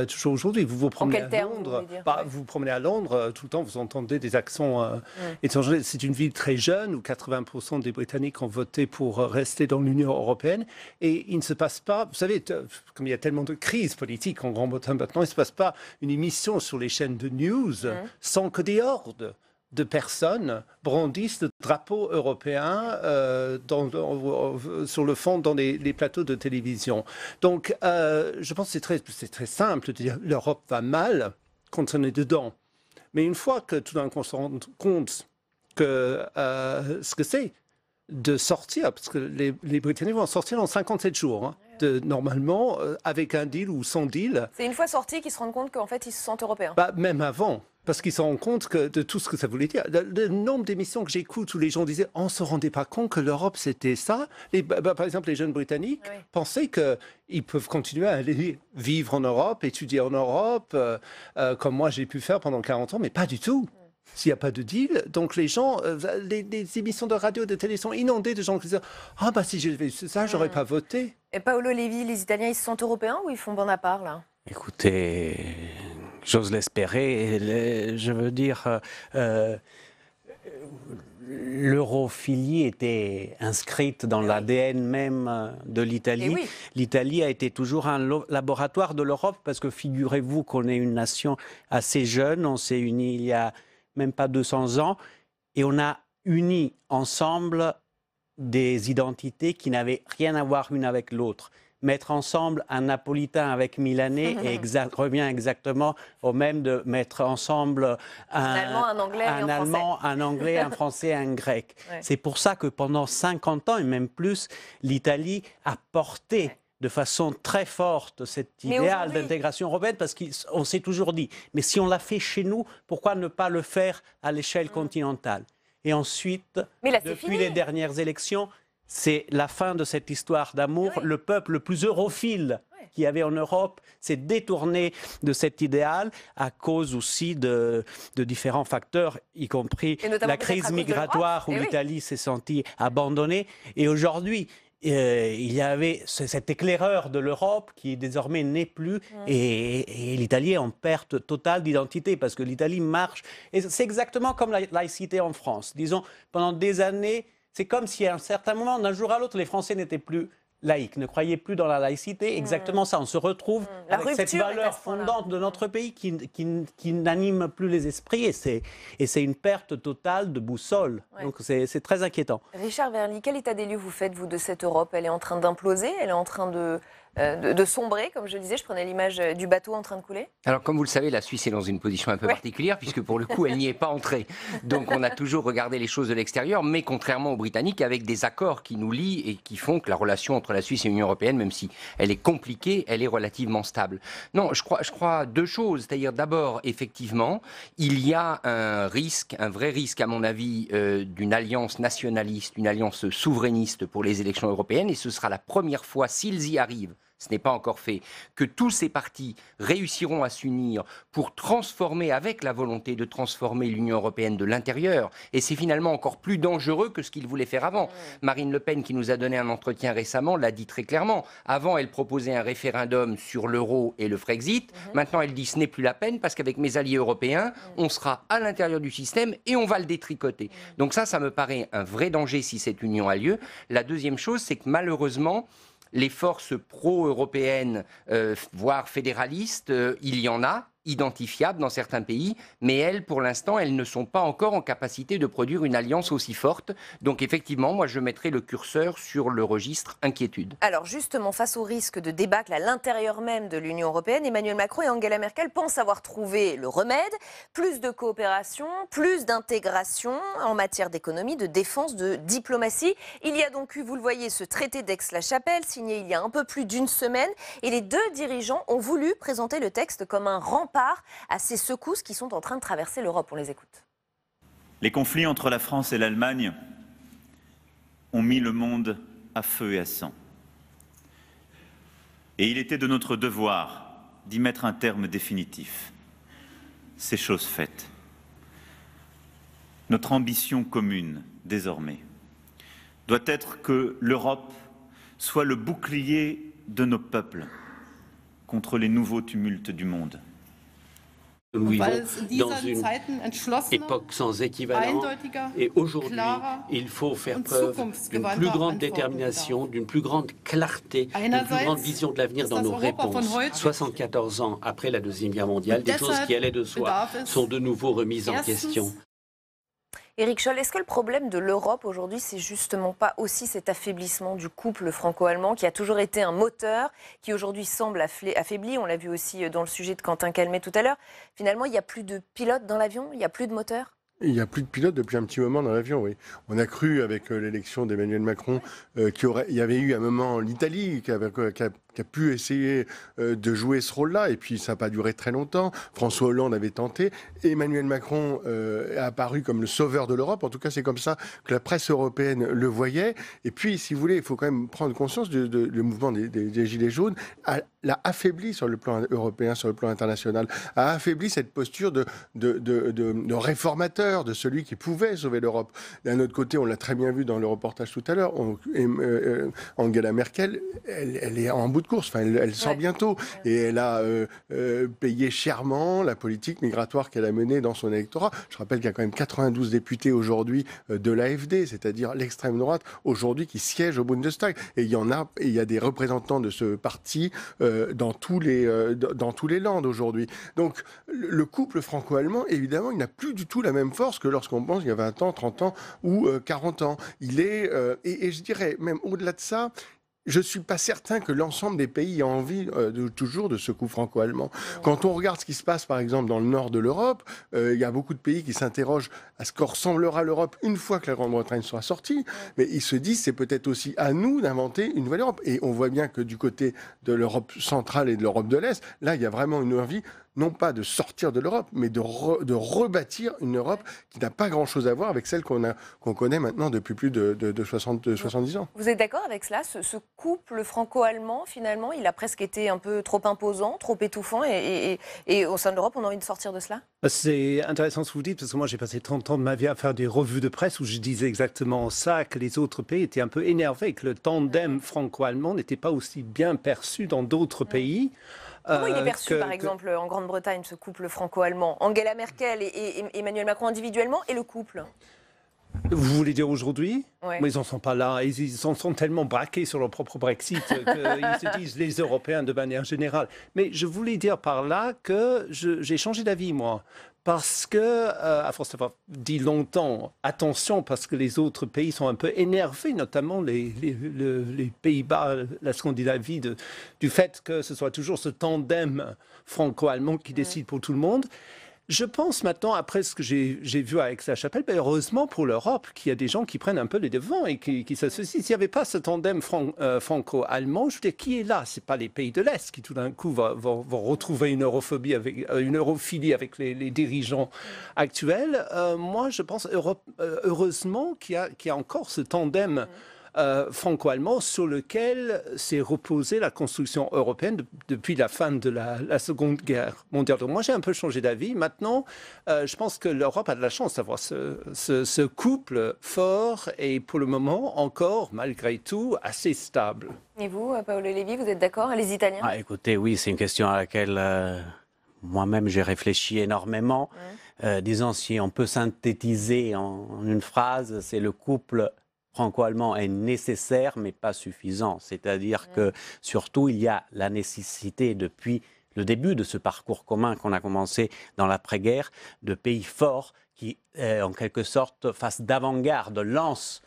Toujours aujourd'hui, vous promenez à Londres, vous promenez à Londres, tout le temps vous entendez des accents étrangers. C'est une ville très jeune où 80% des Britanniques ont voté pour rester dans l'Union européenne et il ne se passe pas, vous savez, comme il y a tellement de crises politiques en Grande-Bretagne maintenant, il ne se passe pas une émission sur les chaînes de news sans que des hordes de personnes brandissent le drapeau européen sur le fond dans les plateaux de télévision. Donc, je pense que c'est très simple de dire l'Europe va mal quand on est dedans. Mais une fois que tout d'un coup on se rend compte que ce que c'est de sortir, parce que les Britanniques vont sortir dans 57 jours, normalement, avec un deal ou sans deal. C'est une fois sortis qu'ils se rendent compte qu'en fait ils se sentent européens. Même avant. Parce qu'ils se rendent compte de tout ce que ça voulait dire. Le nombre d'émissions que j'écoute où les gens disaient on ne se rendait pas compte que l'Europe c'était ça. Par exemple, les jeunes Britanniques pensaient qu'ils peuvent continuer à aller vivre en Europe, étudier en Europe, comme moi j'ai pu faire pendant 40 ans, mais pas du tout. S'il n'y a pas de deal, donc les gens, les émissions de radio, de télé sont inondées de gens qui disent ah bah si j'avais fait ça, j'aurais pas voté. Et Paolo Levi, les Italiens, ils se sentent européens ou ils font bon à part là ? Écoutez, j'ose l'espérer. Je veux dire, l'europhilie était inscrite dans l'ADN même de l'Italie. Oui. L'Italie a été toujours un laboratoire de l'Europe parce que figurez-vous qu'on est une nation assez jeune. On s'est unis il y a même pas 200 ans et on a uni ensemble des identités qui n'avaient rien à voir une avec l'autre. Mettre ensemble un Napolitain avec Milanais revient exactement au même de mettre ensemble un Allemand, un Anglais, un Français, un Grec. Ouais. C'est pour ça que pendant 50 ans et même plus, l'Italie a porté de façon très forte cet idéal d'intégration européenne, parce qu'on s'est toujours dit, mais si on l'a fait chez nous, pourquoi ne pas le faire à l'échelle continentale? Et ensuite, depuis les dernières élections, c'est la fin de cette histoire d'amour. Le peuple le plus europhile qu'il y avait en Europe s'est détourné de cet idéal à cause aussi de différents facteurs, y compris la crise migratoire où l'Italie s'est sentie abandonnée. Et aujourd'hui, il y avait cet éclaireur de l'Europe qui désormais n'est plus et l'Italie est en perte totale d'identité parce que l'Italie marche. Et c'est exactement comme la laïcité en France. Disons, pendant des années, c'est comme si à un certain moment, d'un jour à l'autre, les Français n'étaient plus laïcs, ne croyaient plus dans la laïcité. Exactement ça, on se retrouve avec cette valeur fondante de notre pays qui n'anime plus les esprits et c'est une perte totale de boussole. Donc c'est très inquiétant. Richard Verly, quel état des lieux vous faites, vous, de cette Europe? Elle est en train d'imploser, elle est en train de sombrer, comme je le disais, je prenais l'image du bateau en train de couler. Alors, comme vous le savez, la Suisse est dans une position un peu particulière, puisque pour le coup, elle n'y est pas entrée. Donc, on a toujours regardé les choses de l'extérieur, mais contrairement aux Britanniques, avec des accords qui nous lient et qui font que la relation entre la Suisse et l'Union européenne, même si elle est compliquée, elle est relativement stable. Non, je crois deux choses. C'est-à-dire, d'abord, effectivement, il y a un risque, un vrai risque, à mon avis, d'une alliance nationaliste, une alliance souverainiste pour les élections européennes, et ce sera la première fois, s'ils y arrivent, ce n'est pas encore fait, que tous ces partis réussiront à s'unir pour transformer, avec la volonté de transformer l'Union européenne de l'intérieur. Et c'est finalement encore plus dangereux que ce qu'ils voulaient faire avant. Marine Le Pen, qui nous a donné un entretien récemment, l'a dit très clairement. Avant, elle proposait un référendum sur l'euro et le Frexit. Maintenant, elle dit ce n'est plus la peine parce qu'avec mes alliés européens, on sera à l'intérieur du système et on va le détricoter. Donc ça me paraît un vrai danger si cette union a lieu. La deuxième chose, c'est que malheureusement, les forces pro-européennes, voire fédéralistes, il y en a, identifiables dans certains pays, mais elles, pour l'instant, elles ne sont pas encore en capacité de produire une alliance aussi forte. Donc effectivement, moi, je mettrai le curseur sur le registre inquiétude. Alors justement, face au risque de débâcle à l'intérieur même de l'Union européenne, Emmanuel Macron et Angela Merkel pensent avoir trouvé le remède. Plus de coopération, plus d'intégration en matière d'économie, de défense, de diplomatie. Il y a donc eu, vous le voyez, ce traité d'Aix-la-Chapelle, signé il y a un peu plus d'une semaine. Et les deux dirigeants ont voulu présenter le texte comme un rempart à ces secousses qui sont en train de traverser l'Europe. On les écoute. Les conflits entre la France et l'Allemagne ont mis le monde à feu et à sang. Et il était de notre devoir d'y mettre un terme définitif. C'est chose faite. Notre ambition commune, désormais, doit être que l'Europe soit le bouclier de nos peuples contre les nouveaux tumultes du monde. Nous vivons dans une époque sans équivalent et aujourd'hui, il faut faire preuve d'une plus grande détermination, d'une plus grande clarté, d'une plus grande vision de l'avenir dans nos réponses. 74 ans après la Deuxième Guerre mondiale, des choses qui allaient de soi sont de nouveau remises en question. Éric Scholl, est-ce que le problème de l'Europe aujourd'hui, c'est justement pas aussi cet affaiblissement du couple franco-allemand qui a toujours été un moteur, qui aujourd'hui semble affaibli? On l'a vu aussi dans le sujet de Quentin Calmet tout à l'heure. Finalement, il n'y a plus de pilotes dans l'avion, il n'y a plus de moteur? Il n'y a plus de pilotes depuis un petit moment dans l'avion, oui. On a cru avec l'élection d'Emmanuel Macron il y avait eu un moment l'Italie qui a pu essayer de jouer ce rôle-là, et puis ça n'a pas duré très longtemps. François Hollande avait tenté. Emmanuel Macron est apparu comme le sauveur de l'Europe. En tout cas, c'est comme ça que la presse européenne le voyait. Et puis, si vous voulez, il faut quand même prendre conscience le mouvement des Gilets jaunes l'a affaibli sur le plan européen, sur le plan international, a affaibli cette posture de réformateur, de celui qui pouvait sauver l'Europe. D'un autre côté, on l'a très bien vu dans le reportage tout à l'heure, Angela Merkel, elle est en bout de course, enfin, elle sort bientôt, et elle a payé chèrement la politique migratoire qu'elle a menée dans son électorat. Je rappelle qu'il y a quand même 92 députés aujourd'hui de l'AfD, c'est-à-dire l'extrême droite, aujourd'hui qui siègent au Bundestag, et il y a des représentants de ce parti dans tous les landes aujourd'hui. Donc le couple franco-allemand, évidemment, il n'a plus du tout la même force que lorsqu'on pense il y a 20 ans, 30 ans ou 40 ans. Il est, et je dirais même au-delà de ça, je ne suis pas certain que l'ensemble des pays aient envie toujours de ce coup franco-allemand. Quand on regarde ce qui se passe, par exemple, dans le nord de l'Europe, il y a beaucoup de pays qui s'interrogent à ce que ressemblera l'Europe une fois que la Grande-Bretagne sera sortie. Mais ils se disent, c'est peut-être aussi à nous d'inventer une nouvelle Europe. Et on voit bien que du côté de l'Europe centrale et de l'Europe de l'Est, là, il y a vraiment une envie, non pas de sortir de l'Europe, mais de rebâtir une Europe qui n'a pas grand-chose à voir avec celle qu'on connaît maintenant depuis plus de 70 ans. Vous êtes d'accord avec cela, ce couple franco-allemand, finalement, il a presque été un peu trop imposant, trop étouffant, et au sein de l'Europe, on a envie de sortir de cela? C'est intéressant ce que vous dites, parce que moi j'ai passé 30 ans de ma vie à faire des revues de presse où je disais exactement ça, que les autres pays étaient un peu énervés, que le tandem franco-allemand n'était pas aussi bien perçu dans d'autres pays. Comment il est perçu, par exemple, en Grande-Bretagne, ce couple franco-allemand? Angela Merkel et Emmanuel Macron individuellement, et le couple? Vous voulez dire aujourd'hui? Ouais. Mais ils n'en sont pas là. Ils en sont tellement braqués sur leur propre Brexit qu'ils se disent les Européens de manière générale. Mais je voulais dire par là que j'ai changé d'avis, moi. Parce que, à force d'avoir dit longtemps, attention, parce que les autres pays sont un peu énervés, notamment les Pays-Bas, la Scandinavie, du fait que ce soit toujours ce tandem franco-allemand qui décide pour tout le monde. Je pense maintenant, après ce que j'ai vu à Aix-la-Chapelle, heureusement pour l'Europe, qu'il y a des gens qui prennent un peu les devants et qui s'associent. S'il n'y avait pas ce tandem franco-allemand, je veux dire, qui est là? Ce n'est pas les pays de l'Est qui tout d'un coup vont retrouver une europhilie avec les dirigeants actuels. Moi, je pense heureusement qu'il y a encore ce tandem franco-allemand sur lequel s'est reposée la construction européenne depuis la fin de la Seconde Guerre mondiale. Donc moi, j'ai un peu changé d'avis. Maintenant, je pense que l'Europe a de la chance d'avoir ce couple fort et pour le moment encore, malgré tout, assez stable. Et vous, Paolo Levi, vous êtes d'accord? Les Italiens? Écoutez, oui, c'est une question à laquelle moi-même j'ai réfléchi énormément. Disons, si on peut synthétiser en une phrase, c'est le couple franco-allemand est nécessaire, mais pas suffisant. C'est-à-dire que, surtout, il y a la nécessité, depuis le début de ce parcours commun qu'on a commencé dans l'après-guerre, de pays forts qui, en quelque sorte, fassent d'avant-garde, lancent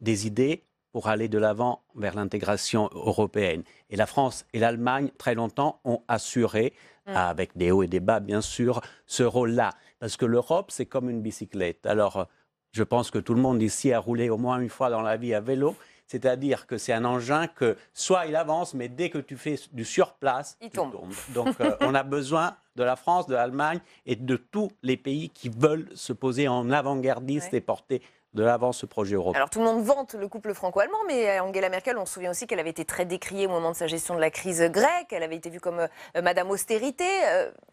des idées pour aller de l'avant vers l'intégration européenne. Et la France et l'Allemagne, très longtemps, ont assuré, avec des hauts et des bas, bien sûr, ce rôle-là. Parce que l'Europe, c'est comme une bicyclette. Alors, je pense que tout le monde ici a roulé au moins une fois dans la vie à vélo. C'est-à-dire que c'est un engin que soit il avance, mais dès que tu fais du surplace, il tombe. Donc on a besoin de la France, de l'Allemagne et de tous les pays qui veulent se poser en avant-gardiste et porter de l'avant ce projet européen. Alors tout le monde vante le couple franco-allemand, mais Angela Merkel, on se souvient aussi qu'elle avait été très décriée au moment de sa gestion de la crise grecque, elle avait été vue comme Madame Austérité.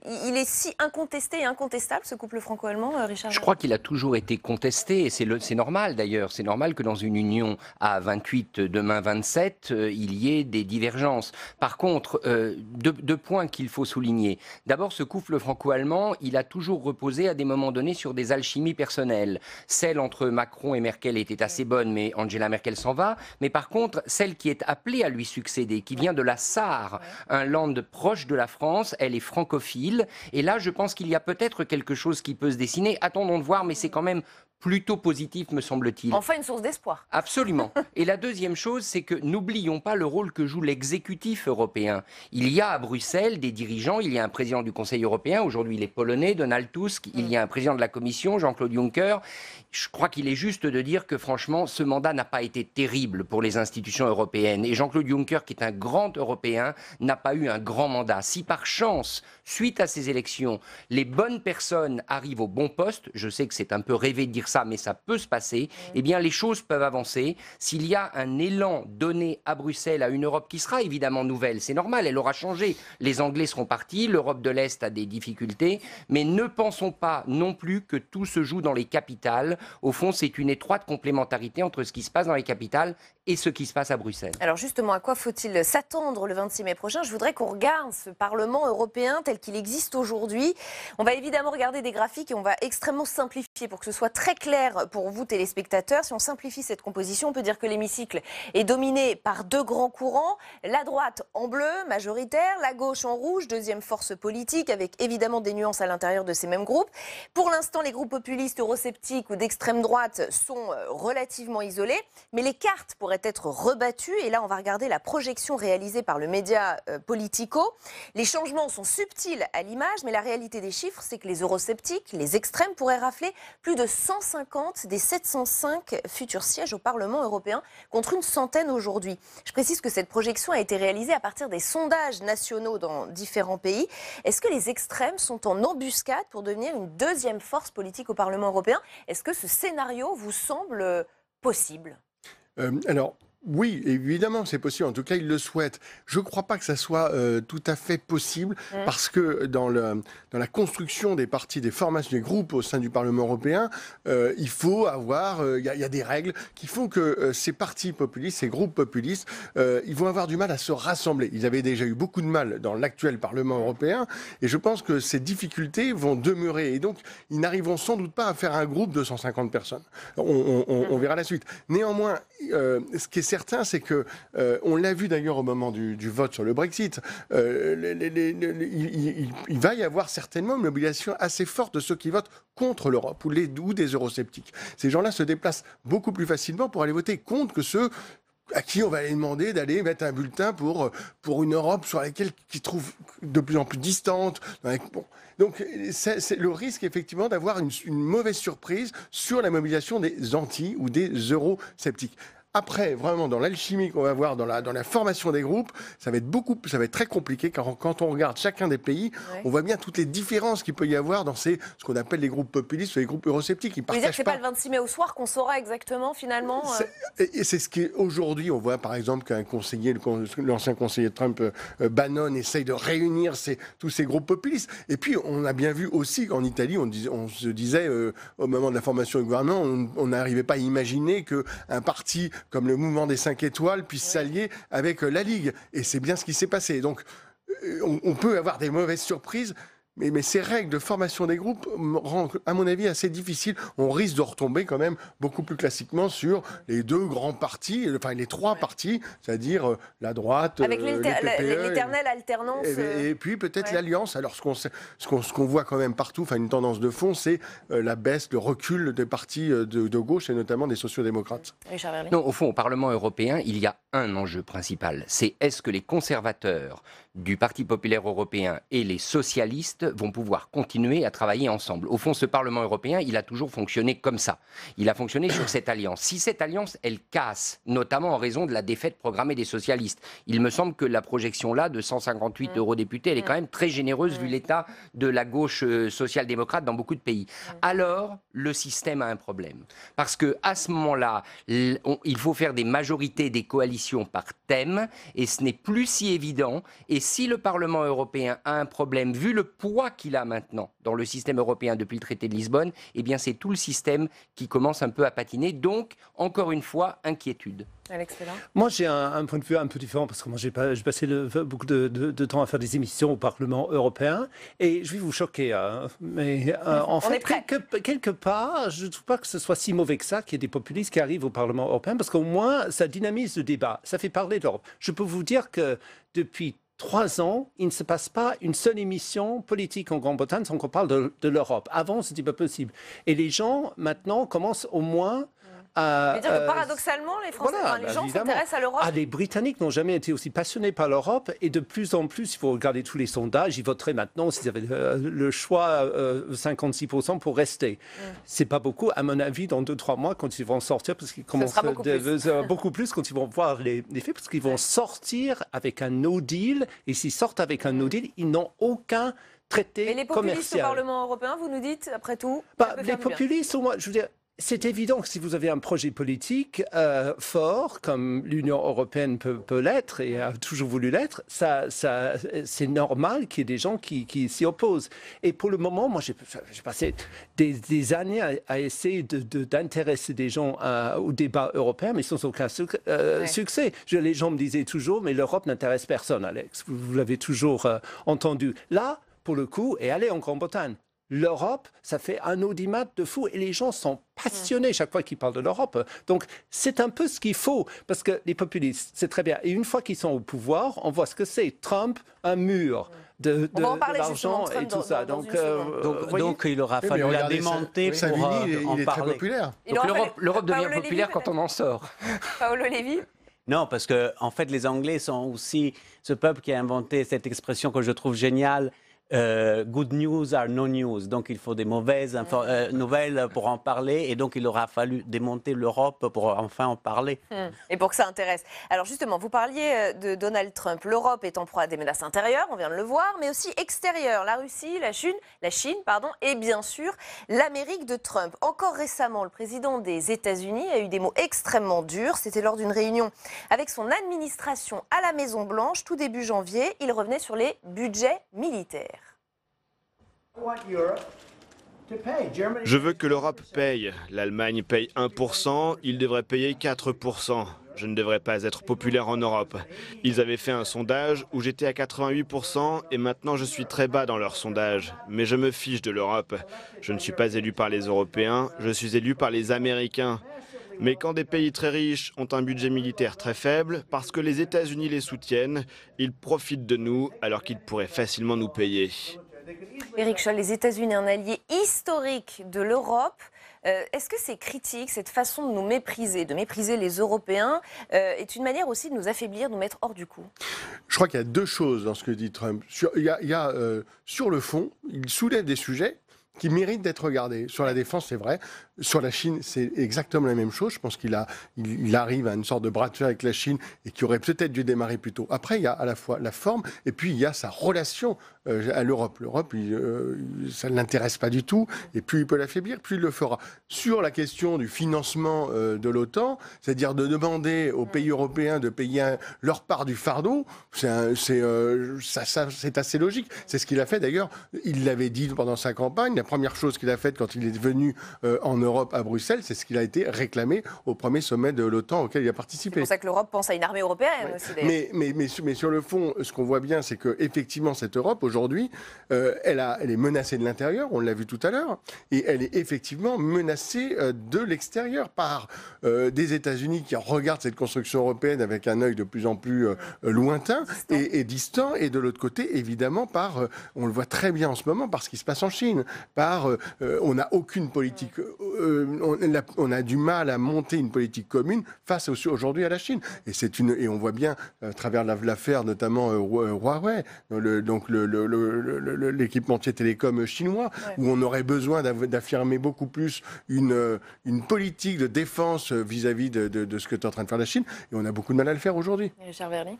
Il est si incontesté et incontestable ce couple franco-allemand, Richard? Je crois qu'il a toujours été contesté, et c'est normal d'ailleurs, c'est normal que dans une union à 28, demain 27, il y ait des divergences. Par contre, deux points qu'il faut souligner. D'abord, ce couple franco-allemand, il a toujours reposé à des moments donnés sur des alchimies personnelles. Celle entre Macron et Merkel était assez bonne, mais Angela Merkel s'en va. Mais par contre, celle qui est appelée à lui succéder, qui vient de la Sarre, un land proche de la France, elle est francophile. Et là, je pense qu'il y a peut-être quelque chose qui peut se dessiner. Attendons de voir, mais c'est quand même plutôt positif, me semble-t-il. Enfin, une source d'espoir. Absolument. Et la deuxième chose, c'est que n'oublions pas le rôle que joue l'exécutif européen. Il y a à Bruxelles des dirigeants, il y a un président du Conseil européen, aujourd'hui il est polonais, Donald Tusk, il y a un président de la Commission, Jean-Claude Juncker. Je crois qu'il est juste de dire que franchement, ce mandat n'a pas été terrible pour les institutions européennes. Et Jean-Claude Juncker, qui est un grand Européen, n'a pas eu un grand mandat. Si par chance, suite à ces élections, les bonnes personnes arrivent au bon poste, je sais que c'est un peu rêvé de dire ça, mais ça peut se passer, eh bien les choses peuvent avancer. S'il y a un élan donné à Bruxelles à une Europe qui sera évidemment nouvelle, c'est normal, elle aura changé. Les Anglais seront partis, l'Europe de l'Est a des difficultés, mais ne pensons pas non plus que tout se joue dans les capitales. Au fond, c'est une étroite complémentarité entre ce qui se passe dans les capitales et ce qui se passe à Bruxelles. Alors justement, à quoi faut-il s'attendre le 26 mai prochain? Je voudrais qu'on regarde ce Parlement européen tel qu'il existe aujourd'hui. On va évidemment regarder des graphiques et on va extrêmement simplifier Pour que ce soit très clair pour vous, téléspectateurs, si on simplifie cette composition, on peut dire que l'hémicycle est dominé par deux grands courants. La droite en bleu, majoritaire, la gauche en rouge, deuxième force politique, avec évidemment des nuances à l'intérieur de ces mêmes groupes. Pour l'instant, les groupes populistes, eurosceptiques ou d'extrême droite sont relativement isolés, mais les cartes pourraient être rebattues. Et là, on va regarder la projection réalisée par le média Politico. Les changements sont subtils à l'image, mais la réalité des chiffres, c'est que les eurosceptiques, les extrêmes, pourraient rafler plus de 150 des 705 futurs sièges au Parlement européen, contre une centaine aujourd'hui. Je précise que cette projection a été réalisée à partir des sondages nationaux dans différents pays. Est-ce que les extrêmes sont en embuscade pour devenir une deuxième force politique au Parlement européen? Est-ce que ce scénario vous semble possible? Alors, oui, évidemment c'est possible. En tout cas, ils le souhaitent. Je ne crois pas que ça soit tout à fait possible parce que dans la construction des partis, des formations, des groupes au sein du Parlement européen, il faut avoir... Il y a des règles qui font que ces partis populistes, ces groupes populistes, ils vont avoir du mal à se rassembler. Ils avaient déjà eu beaucoup de mal dans l'actuel Parlement européen et je pense que ces difficultés vont demeurer. Et donc, ils n'arriveront sans doute pas à faire un groupe de 150 personnes. On verra la suite. Néanmoins, ce qui est certain, c'est que, on l'a vu d'ailleurs au moment du vote sur le Brexit, il va y avoir certainement une mobilisation assez forte de ceux qui votent contre l'Europe ou des eurosceptiques. Ces gens-là se déplacent beaucoup plus facilement pour aller voter contre que ceux à qui on va aller demander d'aller mettre un bulletin pour une Europe sur laquelle qui trouve de plus en plus distante. Bon. Donc c'est le risque effectivement d'avoir une mauvaise surprise sur la mobilisation des anti ou des eurosceptiques. Après, vraiment, dans l'alchimie qu'on va voir, dans la formation des groupes, ça va être très compliqué, car quand on regarde chacun des pays, on voit bien toutes les différences qu'il peut y avoir dans ce qu'on appelle les groupes populistes ou les groupes eurosceptiques. Vous voulez dire que ce n'est pas le 26 mai au soir qu'on saura exactement, finalement C'est ce qu'aujourd'hui, on voit par exemple qu'un conseiller, l'ancien conseiller de Trump, Bannon, essaye de réunir tous ces groupes populistes. Et puis, on a bien vu aussi qu'en Italie, on se disait, au moment de la formation du gouvernement, on n'arrivait pas à imaginer qu'un parti comme le mouvement des 5 étoiles puisse s'allier avec la Ligue. Et c'est bien ce qui s'est passé. Donc, on peut avoir des mauvaises surprises, mais ces règles de formation des groupes rendent, à mon avis, assez difficile. On risque de retomber quand même beaucoup plus classiquement sur les deux grands partis, enfin les trois partis, c'est-à-dire la droite, avec l'éternelle alternance. Et puis peut-être l'alliance. Alors ce qu'on voit quand même partout, enfin une tendance de fond, c'est la baisse, le recul des partis de gauche et notamment des sociodémocrates. Non, au fond, au Parlement européen, il y a un enjeu principal. C'est est-ce que les conservateurs du Parti populaire européen et les socialistes vont pouvoir continuer à travailler ensemble. Au fond, ce Parlement européen, il a toujours fonctionné comme ça. Il a fonctionné sur cette alliance. Si cette alliance, elle casse, notamment en raison de la défaite programmée des socialistes, il me semble que la projection-là de 158 eurodéputés, elle est quand même très généreuse vu l'état de la gauche social-démocrate dans beaucoup de pays. Alors, le système a un problème. Parce qu'à ce moment-là, il faut faire des majorités, des coalitions par thème, et ce n'est plus si évident. Et si le Parlement européen a un problème, vu le poids qu'il a maintenant dans le système européen depuis le traité de Lisbonne, eh bien c'est tout le système qui commence un peu à patiner. Donc, encore une fois, inquiétude. Moi, j'ai un point de vue un peu différent parce que moi, j'ai passé beaucoup de temps à faire des émissions au Parlement européen et je vais vous choquer. Mais en fait, quelque part, je ne trouve pas que ce soit si mauvais que ça qu'il y ait des populistes qui arrivent au Parlement européen parce qu'au moins, ça dynamise le débat, ça fait parler de l'Europe. Je peux vous dire que depuis 3 ans, il ne se passe pas une seule émission politique en Grande-Bretagne sans qu'on parle de l'Europe. Avant, ce n'était pas possible. Et les gens, maintenant, commencent au moins à... dire que paradoxalement, les Français, les gens s'intéressent à l'Europe. Les Britanniques n'ont jamais été aussi passionnés par l'Europe et de plus en plus, il faut regarder tous les sondages, ils voteraient maintenant, s'ils avaient le choix, 56% pour rester. C'est pas beaucoup, à mon avis, dans 2-3 mois, quand ils vont sortir, parce qu'ils commencent beaucoup plus quand ils vont voir les faits, parce qu'ils vont sortir avec un no deal, et s'ils sortent avec un no deal, ils n'ont aucun traité commercial. Mais les populistes au Parlement européen, vous nous dites, après tout, les populistes, au moins, je veux dire, c'est évident que si vous avez un projet politique fort, comme l'Union européenne peut l'être et a toujours voulu l'être, c'est normal qu'il y ait des gens qui s'y opposent. Et pour le moment, moi, j'ai passé des années à essayer d'intéresser des gens au débat européen, mais sans aucun succès. Les gens me disaient toujours, mais l'Europe n'intéresse personne, Alex. Vous l'avez toujours entendu. Là, pour le coup, et allez en Grande-Bretagne. l'Europe, ça fait un audimat de fou et les gens sont passionnés chaque fois qu'ils parlent de l'Europe. Donc, c'est un peu ce qu'il faut parce que les populistes, c'est très bien. Et une fois qu'ils sont au pouvoir, on voit ce que c'est. Trump, un mur de l'argent et tout ça. Donc, il aura fallu la démonter pour en parler. Populaire. Donc l'Europe devient populaire quand on en sort. Paolo Levi. Non, parce que en fait, les Anglais sont aussi ce peuple qui a inventé cette expression que je trouve géniale. Good news are no news. Donc il faut des mauvaises nouvelles pour en parler et donc il aura fallu démonter l'Europe pour enfin en parler. Et pour que ça intéresse. Alors justement, vous parliez de Donald Trump. L'Europe est en proie à des menaces intérieures, on vient de le voir, mais aussi extérieures. La Russie, la Chine, et bien sûr l'Amérique de Trump. Encore récemment, le président des États-Unis a eu des mots extrêmement durs. C'était lors d'une réunion avec son administration à la Maison-Blanche, tout début janvier. Il revenait sur les budgets militaires. Je veux que l'Europe paye. L'Allemagne paye 1%, il devrait payer 4%. Je ne devrais pas être populaire en Europe. Ils avaient fait un sondage où j'étais à 88% et maintenant je suis très bas dans leur sondage. Mais je me fiche de l'Europe. Je ne suis pas élu par les Européens, je suis élu par les Américains. Mais quand des pays très riches ont un budget militaire très faible, parce que les États-Unis les soutiennent, ils profitent de nous alors qu'ils pourraient facilement nous payer. Éric Scholl, les États-Unis, un allié historique de l'Europe. Est-ce que ces critiques, cette façon de nous mépriser, de mépriser les Européens, est une manière aussi de nous affaiblir, de nous mettre hors du coup? Je crois qu'il y a deux choses dans ce que dit Trump. Sur le fond, il soulève des sujets qui méritent d'être regardés. Sur la défense, c'est vrai. Sur la Chine, c'est exactement la même chose. Je pense qu'il arrive à une sorte de bras de fer avec la Chine et qui aurait peut-être dû démarrer plus tôt. Après, il y a à la fois la forme et puis il y a sa relation à l'Europe. L'Europe, ça ne l'intéresse pas du tout. Et plus il peut l'affaiblir, plus il le fera. Sur la question du financement de l'OTAN, c'est-à-dire de demander aux pays européens de payer leur part du fardeau, c'est assez logique. C'est ce qu'il a fait d'ailleurs. Il l'avait dit pendant sa campagne. La première chose qu'il a faite quand il est venu en Europe à Bruxelles, c'est ce qu'il a été réclamé au premier sommet de l'OTAN auquel il a participé. C'est pour ça que l'Europe pense à une armée européenne aussi. Mais sur le fond, ce qu'on voit bien, c'est qu'effectivement, cette Europe, aujourd'hui, elle est menacée de l'intérieur, on l'a vu tout à l'heure, et elle est effectivement menacée de l'extérieur par des États-Unis qui regardent cette construction européenne avec un œil de plus en plus lointain et distant, et de l'autre côté, évidemment, on le voit très bien en ce moment, par ce qui se passe en Chine, on n'a aucune politique, on a du mal à monter une politique commune face aujourd'hui à la Chine. Et on voit bien à travers l'affaire notamment Huawei, donc l'équipementier télécom chinois, où on aurait besoin d'affirmer beaucoup plus une politique de défense vis-à-vis de ce que est en train de faire la Chine. Et on a beaucoup de mal à le faire aujourd'hui. Richard Verly.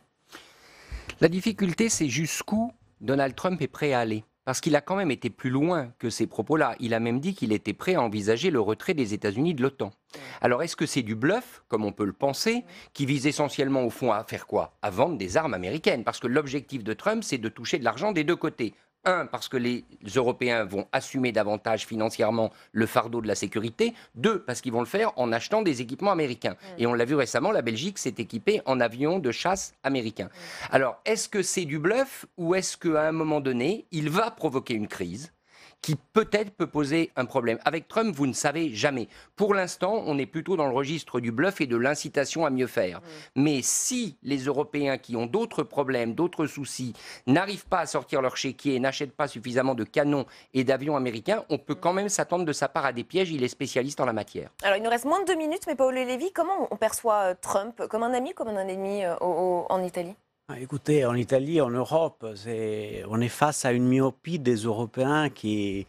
La difficulté, c'est jusqu'où Donald Trump est prêt à aller. Parce qu'il a quand même été plus loin que ces propos-là. Il a même dit qu'il était prêt à envisager le retrait des États-Unis de l'OTAN. Alors est-ce que c'est du bluff, comme on peut le penser, qui vise essentiellement au fond à faire quoi? À vendre des armes américaines. Parce que l'objectif de Trump, c'est de toucher de l'argent des deux côtés. Un, parce que les Européens vont assumer davantage financièrement le fardeau de la sécurité. Deux, parce qu'ils vont le faire en achetant des équipements américains. Et on l'a vu récemment, la Belgique s'est équipée en avions de chasse américains. Alors, est-ce que c'est du bluff ou est-ce qu'à un moment donné, il va provoquer une crise qui peut-être peut poser un problème? Avec Trump, vous ne savez jamais. Pour l'instant, on est plutôt dans le registre du bluff et de l'incitation à mieux faire. Mais si les Européens qui ont d'autres problèmes, d'autres soucis, n'arrivent pas à sortir leur chéquier et n'achètent pas suffisamment de canons et d'avions américains, on peut quand même s'attendre de sa part à des pièges. Il est spécialiste en la matière. Alors, il nous reste moins de 2 minutes, mais Paolo Levi, comment on perçoit Trump? Comme un ami, comme un ennemi en Italie? Écoutez, en Italie, en Europe, on est face à une myopie des Européens qui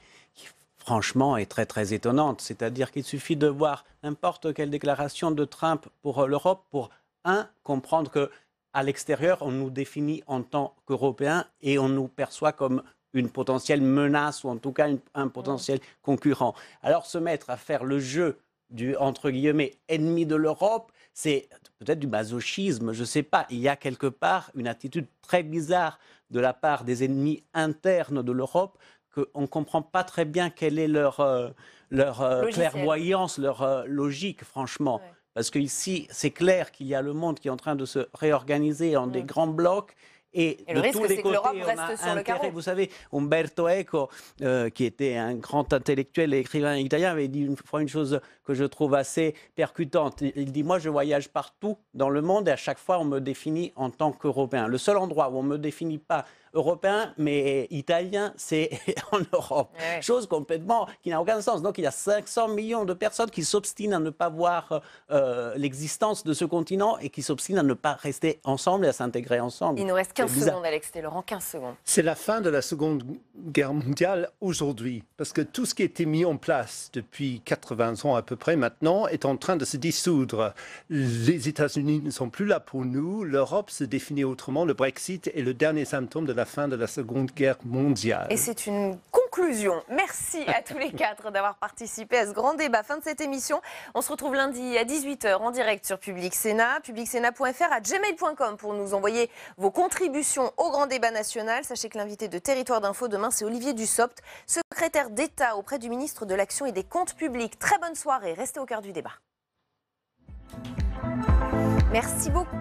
franchement, est très, très étonnante. C'est-à-dire qu'il suffit de voir n'importe quelle déclaration de Trump pour l'Europe pour, comprendre qu'à l'extérieur, on nous définit en tant qu'Européens et on nous perçoit comme une potentielle menace ou en tout cas un potentiel concurrent. Alors, se mettre à faire le jeu du, entre guillemets, ennemi de l'Europe, c'est peut-être du masochisme, je ne sais pas. Il y a quelque part une attitude très bizarre de la part des ennemis internes de l'Europe qu'on ne comprend pas très bien quelle est leur clairvoyance, leur logique, franchement. Ouais. Parce qu'ici, c'est clair qu'il y a le monde qui est en train de se réorganiser en des grands blocs Et le de risque, tous les c'est que côtés, l'Europe on reste a sur le carreau. intérêt. Vous savez, Umberto Eco, qui était un grand intellectuel et écrivain italien, avait dit une fois une chose que je trouve assez percutante. Il dit, moi, je voyage partout dans le monde et à chaque fois, on me définit en tant qu'Européen. Le seul endroit où on ne me définit pas européen, mais italien, c'est en Europe. Ouais. Chose complètement qui n'a aucun sens. Donc il y a 500 millions de personnes qui s'obstinent à ne pas voir l'existence de ce continent et qui s'obstinent à ne pas rester ensemble et à s'intégrer ensemble. Il nous reste 15 secondes, Alex Laurent, 15 secondes. C'est la fin de la Seconde Guerre mondiale aujourd'hui, parce que tout ce qui a été mis en place depuis 80 ans à peu près maintenant est en train de se dissoudre. Les États-Unis ne sont plus là pour nous, l'Europe se définit autrement, le Brexit est le dernier symptôme de la fin de la Seconde Guerre mondiale. Et c'est une conclusion. Merci à tous les quatre d'avoir participé à ce grand débat. Fin de cette émission. On se retrouve lundi à 18h en direct sur Public Sénat, publicsénat.fr@gmail.com pour nous envoyer vos contributions au grand débat national. Sachez que l'invité de Territoire d'Info demain, c'est Olivier Dussopt, secrétaire d'État auprès du ministre de l'Action et des Comptes Publics. Très bonne soirée. Restez au cœur du débat. Merci beaucoup.